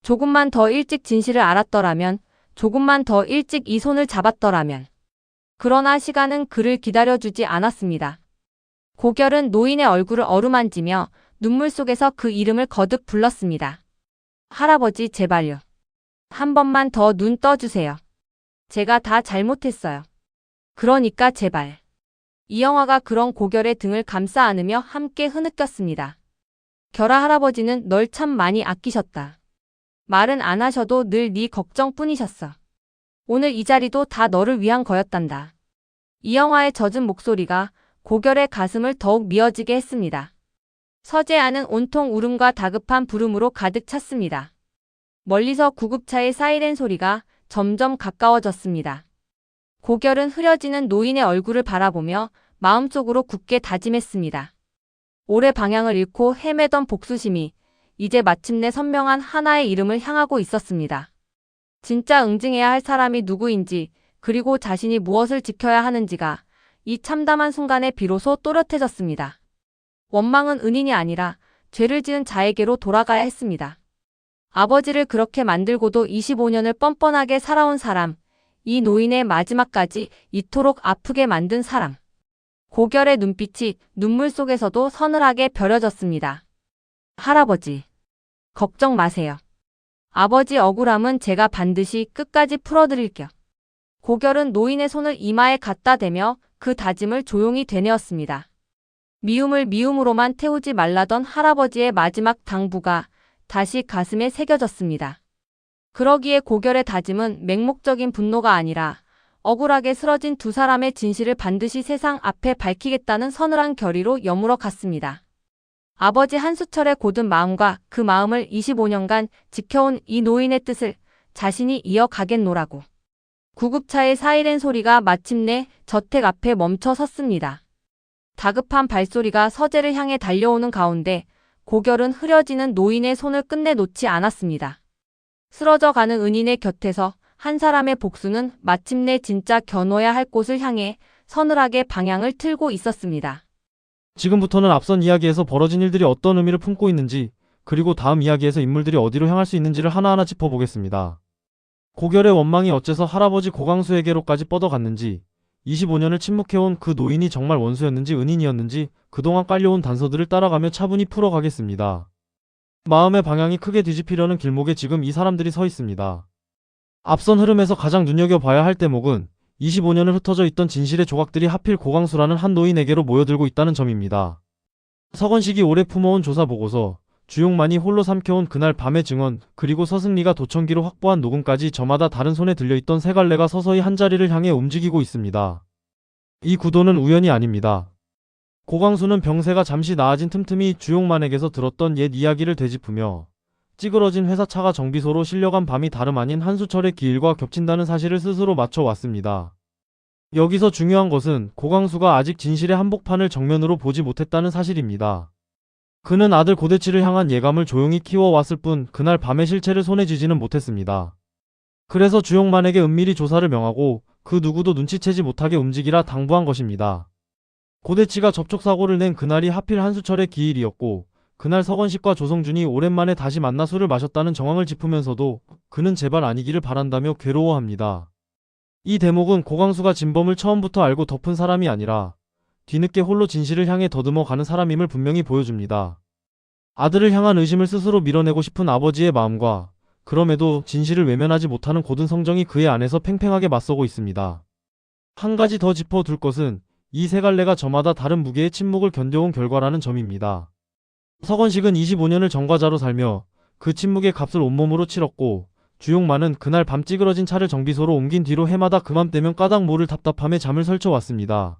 조금만 더 일찍 진실을 알았더라면, 조금만 더 일찍 이 손을 잡았더라면. 그러나 시간은 그를 기다려주지 않았습니다. 고결은 노인의 얼굴을 어루만지며 눈물 속에서 그 이름을 거듭 불렀습니다. 할아버지 제발요. 한 번만 더 눈 떠주세요. 제가 다 잘못했어요. 그러니까 제발. 이영화가 그런 고결의 등을 감싸 안으며 함께 흐느꼈습니다. 결아 할아버지는 널 참 많이 아끼셨다. 말은 안 하셔도 늘 네 걱정뿐이셨어. 오늘 이 자리도 다 너를 위한 거였단다. 이영화의 젖은 목소리가 고결의 가슴을 더욱 미어지게 했습니다. 서재안은 온통 울음과 다급한 부름으로 가득 찼습니다. 멀리서 구급차의 사이렌 소리가 점점 가까워졌습니다. 고결은 흐려지는 노인의 얼굴을 바라보며 마음속으로 굳게 다짐했습니다. 오래 방향을 잃고 헤매던 복수심이 이제 마침내 선명한 하나의 이름을 향하고 있었습니다. 진짜 응징해야 할 사람이 누구인지, 그리고 자신이 무엇을 지켜야 하는지가 이 참담한 순간에 비로소 또렷해졌습니다. 원망은 은인이 아니라 죄를 지은 자에게로 돌아가야 했습니다. 아버지를 그렇게 만들고도 25년을 뻔뻔하게 살아온 사람, 이 노인의 마지막까지 이토록 아프게 만든 사람. 고결의 눈빛이 눈물 속에서도 서늘하게 벼려졌습니다. 할아버지, 걱정 마세요. 아버지 억울함은 제가 반드시 끝까지 풀어드릴게요. 고결은 노인의 손을 이마에 갖다 대며 그 다짐을 조용히 되뇌었습니다. 미움을 미움으로만 태우지 말라던 할아버지의 마지막 당부가 다시 가슴에 새겨졌습니다. 그러기에 고결의 다짐은 맹목적인 분노가 아니라 억울하게 쓰러진 두 사람의 진실을 반드시 세상 앞에 밝히겠다는 서늘한 결의로 여물어 갔습니다. 아버지 한수철의 고든 마음과 그 마음을 25년간 지켜온 이 노인의 뜻을 자신이 이어가겠노라고. 구급차의 사이렌 소리가 마침내 저택 앞에 멈춰 섰습니다. 다급한 발소리가 서재를 향해 달려오는 가운데 고결은 흐려지는 노인의 손을 끝내 놓지 않았습니다. 쓰러져가는 은인의 곁에서 한 사람의 복수는 마침내 진짜 겨눠야 할 곳을 향해 서늘하게 방향을 틀고 있었습니다. 지금부터는 앞선 이야기에서 벌어진 일들이 어떤 의미를 품고 있는지, 그리고 다음 이야기에서 인물들이 어디로 향할 수 있는지를 하나하나 짚어보겠습니다. 고결의 원망이 어째서 할아버지 고강수에게로까지 뻗어갔는지, 25년을 침묵해온 그 노인이 정말 원수였는지 은인이었는지 그동안 깔려온 단서들을 따라가며 차분히 풀어가겠습니다. 마음의 방향이 크게 뒤집히려는 길목에 지금 이 사람들이 서 있습니다. 앞선 흐름에서 가장 눈여겨봐야 할 대목은 25년을 흩어져 있던 진실의 조각들이 하필 고강수라는 한 노인에게로 모여들고 있다는 점입니다. 서건식이 오래 품어온 조사보고서, 주용만이 홀로 삼켜온 그날 밤의 증언, 그리고 서승리가 도청기로 확보한 녹음까지 저마다 다른 손에 들려있던 세 갈래가 서서히 한자리를 향해 움직이고 있습니다. 이 구도는 우연이 아닙니다. 고강수는 병세가 잠시 나아진 틈틈이 주용만에게서 들었던 옛 이야기를 되짚으며 찌그러진 회사차가 정비소로 실려간 밤이 다름 아닌 한수철의 기일과 겹친다는 사실을 스스로 맞춰왔습니다. 여기서 중요한 것은 고강수가 아직 진실의 한복판을 정면으로 보지 못했다는 사실입니다. 그는 아들 고대치를 향한 예감을 조용히 키워왔을 뿐 그날 밤의 실체를 손에 쥐지는 못했습니다. 그래서 주용만에게 은밀히 조사를 명하고 그 누구도 눈치채지 못하게 움직이라 당부한 것입니다. 고대치가 접촉사고를 낸 그날이 하필 한수철의 기일이었고, 그날 서건식과 조성준이 오랜만에 다시 만나 술을 마셨다는 정황을 짚으면서도 그는 제발 아니기를 바란다며 괴로워합니다. 이 대목은 고강수가 진범을 처음부터 알고 덮은 사람이 아니라 뒤늦게 홀로 진실을 향해 더듬어 가는 사람임을 분명히 보여줍니다. 아들을 향한 의심을 스스로 밀어내고 싶은 아버지의 마음과 그럼에도 진실을 외면하지 못하는 고든 성정이 그의 안에서 팽팽하게 맞서고 있습니다. 한 가지 더 짚어둘 것은 이 세 갈래가 저마다 다른 무게의 침묵을 견뎌온 결과라는 점입니다. 서건식은 25년을 전과자로 살며 그 침묵의 값을 온몸으로 치렀고, 주용만은 그날 밤 찌그러진 차를 정비소로 옮긴 뒤로 해마다 그맘때면 까닭 모를 답답함에 잠을 설쳐왔습니다.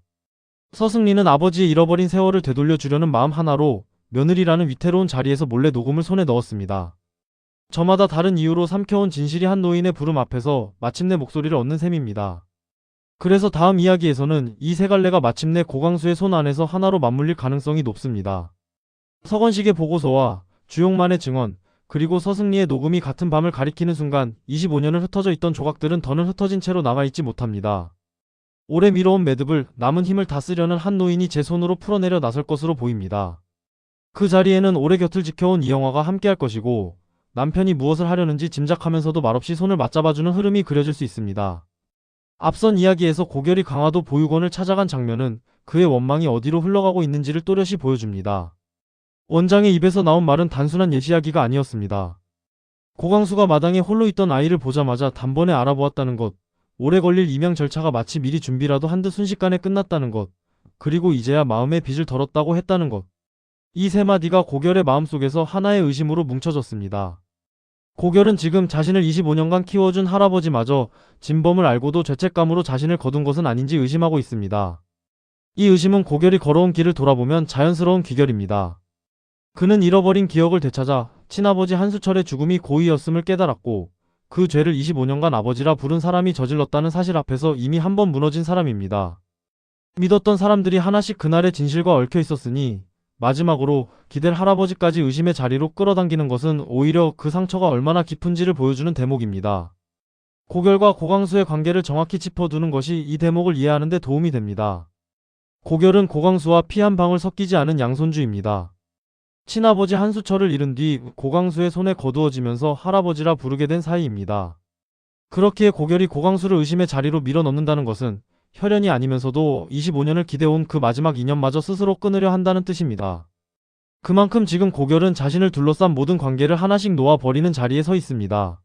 서승리는 아버지의 잃어버린 세월을 되돌려주려는 마음 하나로 며느리라는 위태로운 자리에서 몰래 녹음을 손에 넣었습니다. 저마다 다른 이유로 삼켜온 진실이 한 노인의 부름 앞에서 마침내 목소리를 얻는 셈입니다. 그래서 다음 이야기에서는 이 세 갈래가 마침내 고광수의 손 안에서 하나로 맞물릴 가능성이 높습니다. 서건식의 보고서와 주용만의 증언, 그리고 서승리의 녹음이 같은 밤을 가리키는 순간 25년을 흩어져 있던 조각들은 더는 흩어진 채로 남아있지 못합니다. 오래 미뤄온 매듭을 남은 힘을 다 쓰려는 한 노인이 제 손으로 풀어내려 나설 것으로 보입니다. 그 자리에는 오래 곁을 지켜온 이영화가 함께할 것이고 남편이 무엇을 하려는지 짐작하면서도 말없이 손을 맞잡아주는 흐름이 그려질 수 있습니다. 앞선 이야기에서 고결이 강화도 보육원을 찾아간 장면은 그의 원망이 어디로 흘러가고 있는지를 또렷이 보여줍니다. 원장의 입에서 나온 말은 단순한 예시이야기가 아니었습니다. 고광수가 마당에 홀로 있던 아이를 보자마자 단번에 알아보았다는 것, 오래 걸릴 임양 절차가 마치 미리 준비라도 한 듯 순식간에 끝났다는 것, 그리고 이제야 마음의 빚을 덜었다고 했다는 것. 이 세 마디가 고결의 마음속에서 하나의 의심으로 뭉쳐졌습니다. 고결은 지금 자신을 25년간 키워준 할아버지마저 진범을 알고도 죄책감으로 자신을 거둔 것은 아닌지 의심하고 있습니다. 이 의심은 고결이 걸어온 길을 돌아보면 자연스러운 귀결입니다. 그는 잃어버린 기억을 되찾아 친아버지 한수철의 죽음이 고의였음을 깨달았고 그 죄를 25년간 아버지라 부른 사람이 저질렀다는 사실 앞에서 이미 한 번 무너진 사람입니다. 믿었던 사람들이 하나씩 그날의 진실과 얽혀 있었으니 마지막으로 기댈 할아버지까지 의심의 자리로 끌어당기는 것은 오히려 그 상처가 얼마나 깊은지를 보여주는 대목입니다. 고결과 고광수의 관계를 정확히 짚어두는 것이 이 대목을 이해하는 데 도움이 됩니다. 고결은 고광수와 피 한 방울 섞이지 않은 양손주입니다. 친아버지 한수철을 잃은 뒤 고광수의 손에 거두어지면서 할아버지라 부르게 된 사이입니다. 그렇기에 고결이 고광수를 의심의 자리로 밀어넣는다는 것은 혈연이 아니면서도 25년을 기대온 그 마지막 인연마저 스스로 끊으려 한다는 뜻입니다. 그만큼 지금 고결은 자신을 둘러싼 모든 관계를 하나씩 놓아버리는 자리에 서 있습니다.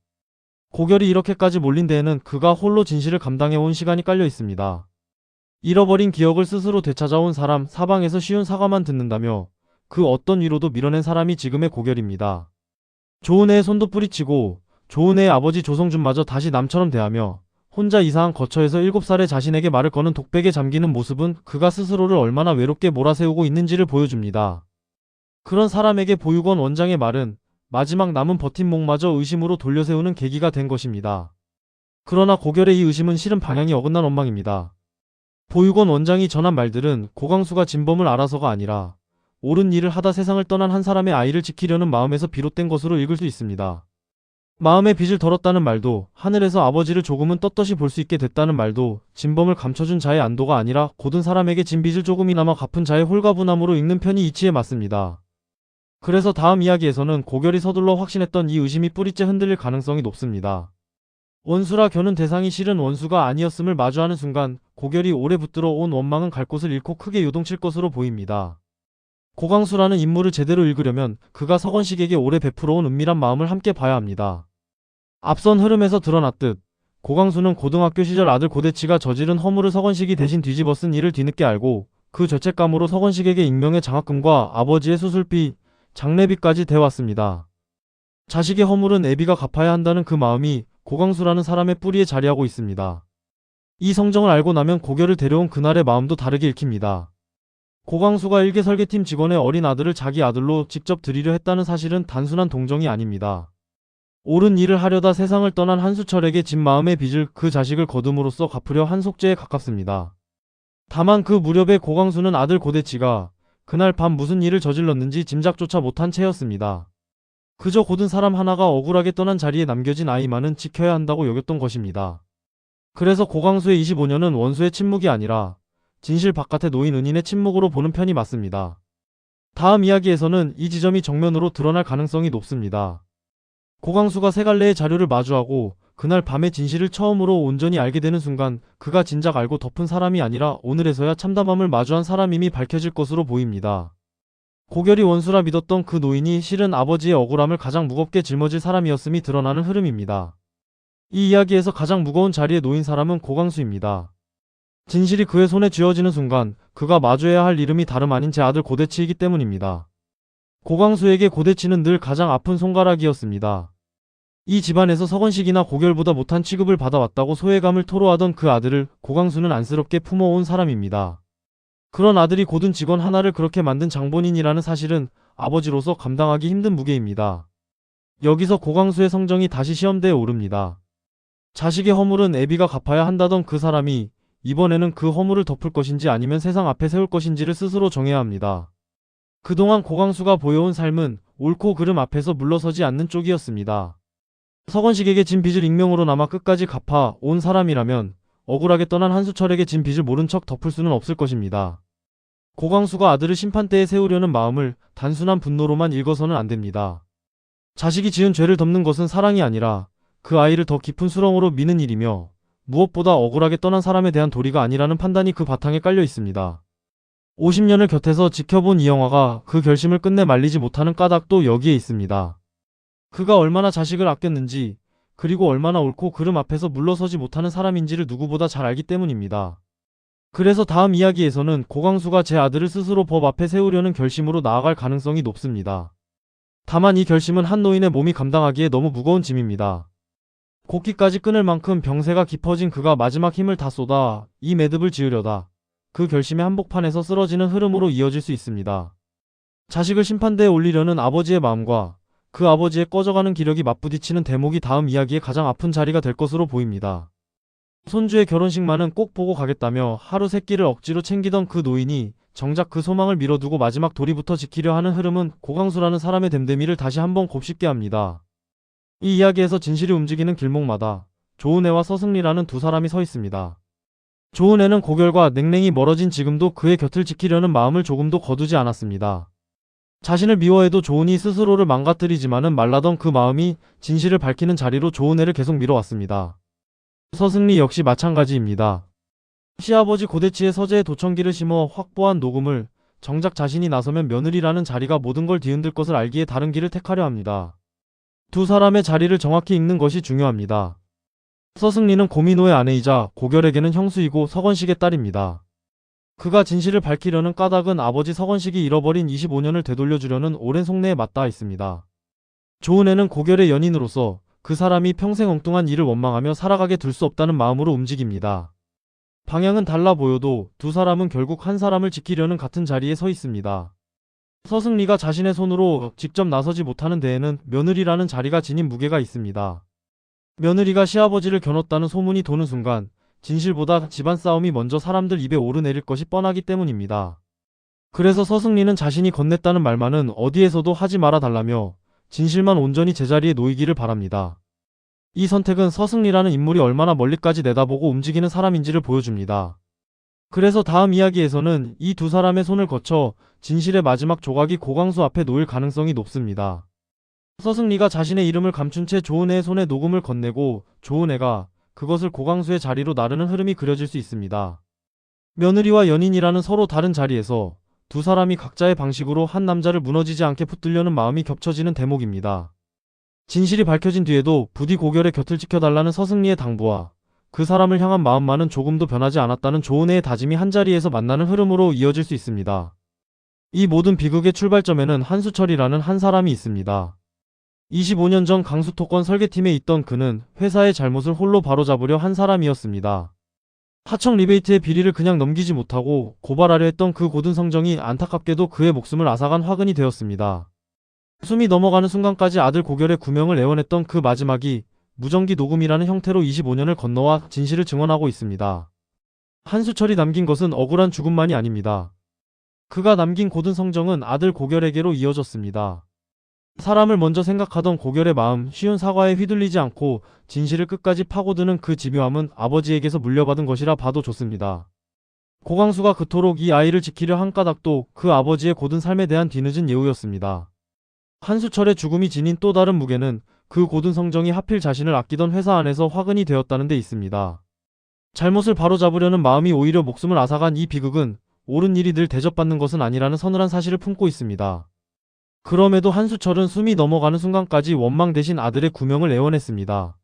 고결이 이렇게까지 몰린 데에는 그가 홀로 진실을 감당해온 시간이 깔려 있습니다. 잃어버린 기억을 스스로 되찾아온 사람, 사방에서 쉬운 사과만 듣는다며 그 어떤 위로도 밀어낸 사람이 지금의 고결입니다. 좋은 애의 손도 뿌리치고 좋은 애의 아버지 조성준마저 다시 남처럼 대하며 혼자 이사한 거처에서 7살의 자신에게 말을 거는 독백에 잠기는 모습은 그가 스스로를 얼마나 외롭게 몰아세우고 있는지를 보여줍니다. 그런 사람에게 보육원 원장의 말은 마지막 남은 버팀목마저 의심으로 돌려세우는 계기가 된 것입니다. 그러나 고결의 이 의심은 실은 방향이 어긋난 원망입니다. 보육원 원장이 전한 말들은 고광수가 진범을 알아서가 아니라 옳은 일을 하다 세상을 떠난 한 사람의 아이를 지키려는 마음에서 비롯된 것으로 읽을 수 있습니다. 마음의 빚을 덜었다는 말도, 하늘에서 아버지를 조금은 떳떳이 볼 수 있게 됐다는 말도 진범을 감춰준 자의 안도가 아니라 고든 사람에게 진 빚을 조금이나마 갚은 자의 홀가분함으로 읽는 편이 이치에 맞습니다. 그래서 다음 이야기에서는 고결이 서둘러 확신했던 이 의심이 뿌리째 흔들릴 가능성이 높습니다. 원수라 겨눈 대상이 실은 원수가 아니었음을 마주하는 순간 고결이 오래 붙들어 온 원망은 갈 곳을 잃고 크게 요동칠 것으로 보입니다. 고광수라는 인물을 제대로 읽으려면 그가 서건식에게 오래 베풀어온 은밀한 마음을 함께 봐야 합니다. 앞선 흐름에서 드러났듯 고광수는 고등학교 시절 아들 고대치가 저지른 허물을 서건식이 대신 뒤집어 쓴 일을 뒤늦게 알고 그 죄책감으로 서건식에게 익명의 장학금과 아버지의 수술비, 장례비까지 대왔습니다. 자식의 허물은 애비가 갚아야 한다는 그 마음이 고광수라는 사람의 뿌리에 자리하고 있습니다. 이 성정을 알고 나면 고결을 데려온 그날의 마음도 다르게 읽힙니다. 고광수가 일개설계팀 직원의 어린 아들을 자기 아들로 직접 들이려 했다는 사실은 단순한 동정이 아닙니다. 옳은 일을 하려다 세상을 떠난 한수철에게 진 마음의 빚을 그 자식을 거둠으로써 갚으려 한 속죄에 가깝습니다. 다만 그 무렵에 고광수는 아들 고대치가 그날 밤 무슨 일을 저질렀는지 짐작조차 못한 채였습니다. 그저 고든 사람 하나가 억울하게 떠난 자리에 남겨진 아이만은 지켜야 한다고 여겼던 것입니다. 그래서 고광수의 25년은 원수의 침묵이 아니라 진실 바깥에 놓인 은인의 침묵으로 보는 편이 맞습니다. 다음 이야기에서는 이 지점이 정면으로 드러날 가능성이 높습니다. 고광수가 세 갈래의 자료를 마주하고 그날 밤의 진실을 처음으로 온전히 알게 되는 순간 그가 진작 알고 덮은 사람이 아니라 오늘에서야 참담함을 마주한 사람임이 밝혀질 것으로 보입니다. 고결이 원수라 믿었던 그 노인이 실은 아버지의 억울함을 가장 무겁게 짊어질 사람이었음이 드러나는 흐름입니다. 이 이야기에서 가장 무거운 자리에 놓인 사람은 고광수입니다. 진실이 그의 손에 쥐어지는 순간 그가 마주해야 할 이름이 다름 아닌 제 아들 고대치이기 때문입니다. 고광수에게 고대치는 늘 가장 아픈 손가락이었습니다. 이 집안에서 서건식이나 고결보다 못한 취급을 받아왔다고 소외감을 토로하던 그 아들을 고광수는 안쓰럽게 품어온 사람입니다. 그런 아들이 고든 직원 하나를 그렇게 만든 장본인이라는 사실은 아버지로서 감당하기 힘든 무게입니다. 여기서 고강수의 성정이 다시 시험대에 오릅니다. 자식의 허물은 애비가 갚아야 한다던 그 사람이 이번에는 그 허물을 덮을 것인지 아니면 세상 앞에 세울 것인지를 스스로 정해야 합니다. 그동안 고강수가 보여온 삶은 옳고 그름 앞에서 물러서지 않는 쪽이었습니다. 서건식에게 진 빚을 익명으로나마 끝까지 갚아 온 사람이라면 억울하게 떠난 한수철에게 진 빚을 모른 척 덮을 수는 없을 것입니다. 고강수가 아들을 심판대에 세우려는 마음을 단순한 분노로만 읽어서는 안 됩니다. 자식이 지은 죄를 덮는 것은 사랑이 아니라 그 아이를 더 깊은 수렁으로 미는 일이며 무엇보다 억울하게 떠난 사람에 대한 도리가 아니라는 판단이 그 바탕에 깔려 있습니다. 50년을 곁에서 지켜본 이 영화가 그 결심을 끝내 말리지 못하는 까닭도 여기에 있습니다. 그가 얼마나 자식을 아꼈는지 그리고 얼마나 옳고 그름 앞에서 물러서지 못하는 사람인지를 누구보다 잘 알기 때문입니다. 그래서 다음 이야기에서는 고강수가 제 아들을 스스로 법 앞에 세우려는 결심으로 나아갈 가능성이 높습니다. 다만 이 결심은 한 노인의 몸이 감당하기에 너무 무거운 짐입니다. 곡기까지 끊을 만큼 병세가 깊어진 그가 마지막 힘을 다 쏟아 이 매듭을 지으려다 그 결심의 한복판에서 쓰러지는 흐름으로 이어질 수 있습니다. 자식을 심판대에 올리려는 아버지의 마음과 그 아버지의 꺼져가는 기력이 맞부딪히는 대목이 다음 이야기의 가장 아픈 자리가 될 것으로 보입니다. 손주의 결혼식만은 꼭 보고 가겠다며 하루 세 끼를 억지로 챙기던 그 노인이 정작 그 소망을 미뤄두고 마지막 도리부터 지키려 하는 흐름은 고강수라는 사람의 됨됨이를 다시 한번 곱씹게 합니다. 이 이야기에서 진실이 움직이는 길목마다 조은혜와 서승리라는 두 사람이 서 있습니다. 조은혜는 고결과 냉랭이 멀어진 지금도 그의 곁을 지키려는 마음을 조금도 거두지 않았습니다. 자신을 미워해도 조은이 스스로를 망가뜨리지만은 말라던 그 마음이 진실을 밝히는 자리로 조은혜를 계속 밀어왔습니다. 서승리 역시 마찬가지입니다. 시아버지 고대치의 서재에 도청기를 심어 확보한 녹음을 정작 자신이 나서면 며느리라는 자리가 모든 걸 뒤흔들 것을 알기에 다른 길을 택하려 합니다. 두 사람의 자리를 정확히 읽는 것이 중요합니다. 서승리는 고민호의 아내이자 고결에게는 형수이고 서건식의 딸입니다. 그가 진실을 밝히려는 까닭은 아버지 서건식이 잃어버린 25년을 되돌려주려는 오랜 속내에 맞닿아 있습니다. 조은혜는 고결의 연인으로서 그 사람이 평생 엉뚱한 일을 원망하며 살아가게 둘 수 없다는 마음으로 움직입니다. 방향은 달라 보여도 두 사람은 결국 한 사람을 지키려는 같은 자리에 서 있습니다. 서승리가 자신의 손으로 직접 나서지 못하는 데에는 며느리라는 자리가 지닌 무게가 있습니다. 며느리가 시아버지를 겨눴다는 소문이 도는 순간 진실보다 집안 싸움이 먼저 사람들 입에 오르내릴 것이 뻔하기 때문입니다. 그래서 서승리는 자신이 건넸다는 말만은 어디에서도 하지 말아 달라며 진실만 온전히 제자리에 놓이기를 바랍니다. 이 선택은 서승리라는 인물이 얼마나 멀리까지 내다보고 움직이는 사람인지를 보여줍니다. 그래서 다음 이야기에서는 이 두 사람의 손을 거쳐 진실의 마지막 조각이 고강수 앞에 놓일 가능성이 높습니다. 서승리가 자신의 이름을 감춘 채 조은혜의 손에 녹음을 건네고 조은혜가 그것을 고강수의 자리로 나르는 흐름이 그려질 수 있습니다. 며느리와 연인이라는 서로 다른 자리에서 두 사람이 각자의 방식으로 한 남자를 무너지지 않게 붙들려는 마음이 겹쳐지는 대목입니다. 진실이 밝혀진 뒤에도 부디 고결의 곁을 지켜달라는 서승리의 당부와 그 사람을 향한 마음만은 조금도 변하지 않았다는 조은혜의 다짐이 한자리에서 만나는 흐름으로 이어질 수 있습니다. 이 모든 비극의 출발점에는 한수철이라는 한 사람이 있습니다. 25년 전 강수토건 설계팀에 있던 그는 회사의 잘못을 홀로 바로잡으려 한 사람이었습니다. 하청 리베이트의 비리를 그냥 넘기지 못하고 고발하려 했던 그 고든 성정이 안타깝게도 그의 목숨을 앗아간 화근이 되었습니다. 숨이 넘어가는 순간까지 아들 고결의 구명을 애원했던 그 마지막이 무전기 녹음이라는 형태로 25년을 건너와 진실을 증언하고 있습니다. 한수철이 남긴 것은 억울한 죽음만이 아닙니다. 그가 남긴 고든 성정은 아들 고결에게로 이어졌습니다. 사람을 먼저 생각하던 고결의 마음, 쉬운 사과에 휘둘리지 않고 진실을 끝까지 파고드는 그 집요함은 아버지에게서 물려받은 것이라 봐도 좋습니다. 고강수가 그토록 이 아이를 지키려 한 까닭도 그 아버지의 고든 삶에 대한 뒤늦은 예우였습니다. 한수철의 죽음이 지닌 또 다른 무게는 그 고든 성정이 하필 자신을 아끼던 회사 안에서 화근이 되었다는 데 있습니다. 잘못을 바로잡으려는 마음이 오히려 목숨을 앗아간 이 비극은 옳은 일이 늘 대접받는 것은 아니라는 서늘한 사실을 품고 있습니다. 그럼에도 한수철은 숨이 넘어가는 순간까지 원망 대신 아들의 구명을 애원했습니다.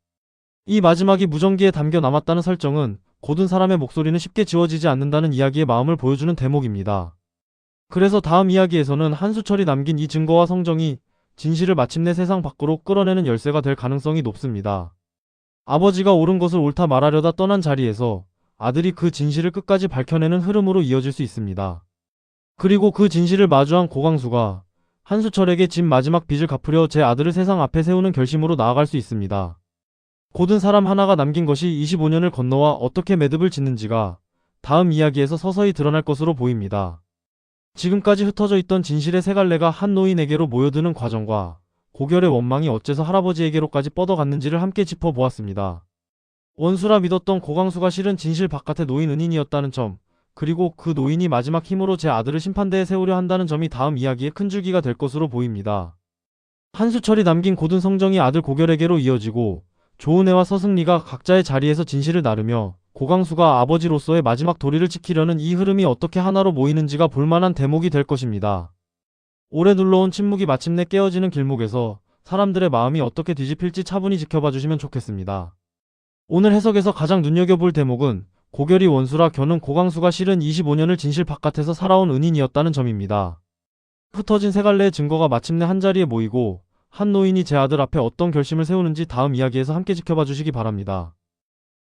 이 마지막이 무전기에 담겨 남았다는 설정은 고든 사람의 목소리는 쉽게 지워지지 않는다는 이야기의 마음을 보여주는 대목입니다. 그래서 다음 이야기에서는 한수철이 남긴 이 증거와 성정이 진실을 마침내 세상 밖으로 끌어내는 열쇠가 될 가능성이 높습니다. 아버지가 옳은 것을 옳다 말하려다 떠난 자리에서 아들이 그 진실을 끝까지 밝혀내는 흐름으로 이어질 수 있습니다. 그리고 그 진실을 마주한 고강수가 한수철에게 진 마지막 빚을 갚으려 제 아들을 세상 앞에 세우는 결심으로 나아갈 수 있습니다. 고든 사람 하나가 남긴 것이 25년을 건너와 어떻게 매듭을 짓는지가 다음 이야기에서 서서히 드러날 것으로 보입니다. 지금까지 흩어져 있던 진실의 세 갈래가 한 노인에게로 모여드는 과정과 고결의 원망이 어째서 할아버지에게로까지 뻗어갔는지를 함께 짚어보았습니다. 원수라 믿었던 고강수가 실은 진실 바깥의 노인 은인이었다는 점, 그리고 그 노인이 마지막 힘으로 제 아들을 심판대에 세우려 한다는 점이 다음 이야기의 큰 줄기가 될 것으로 보입니다. 한수철이 남긴 고든 성정이 아들 고결에게로 이어지고 조은혜와 서승리가 각자의 자리에서 진실을 나르며 고강수가 아버지로서의 마지막 도리를 지키려는 이 흐름이 어떻게 하나로 모이는지가 볼만한 대목이 될 것입니다. 오래 눌러온 침묵이 마침내 깨어지는 길목에서 사람들의 마음이 어떻게 뒤집힐지 차분히 지켜봐 주시면 좋겠습니다. 오늘 해석에서 가장 눈여겨볼 대목은 고결이 원수라 겨눈 고강수가 실은 25년을 진실 바깥에서 살아온 은인이었다는 점입니다. 흩어진 세 갈래의 증거가 마침내 한자리에 모이고 한 노인이 제 아들 앞에 어떤 결심을 세우는지 다음 이야기에서 함께 지켜봐 주시기 바랍니다.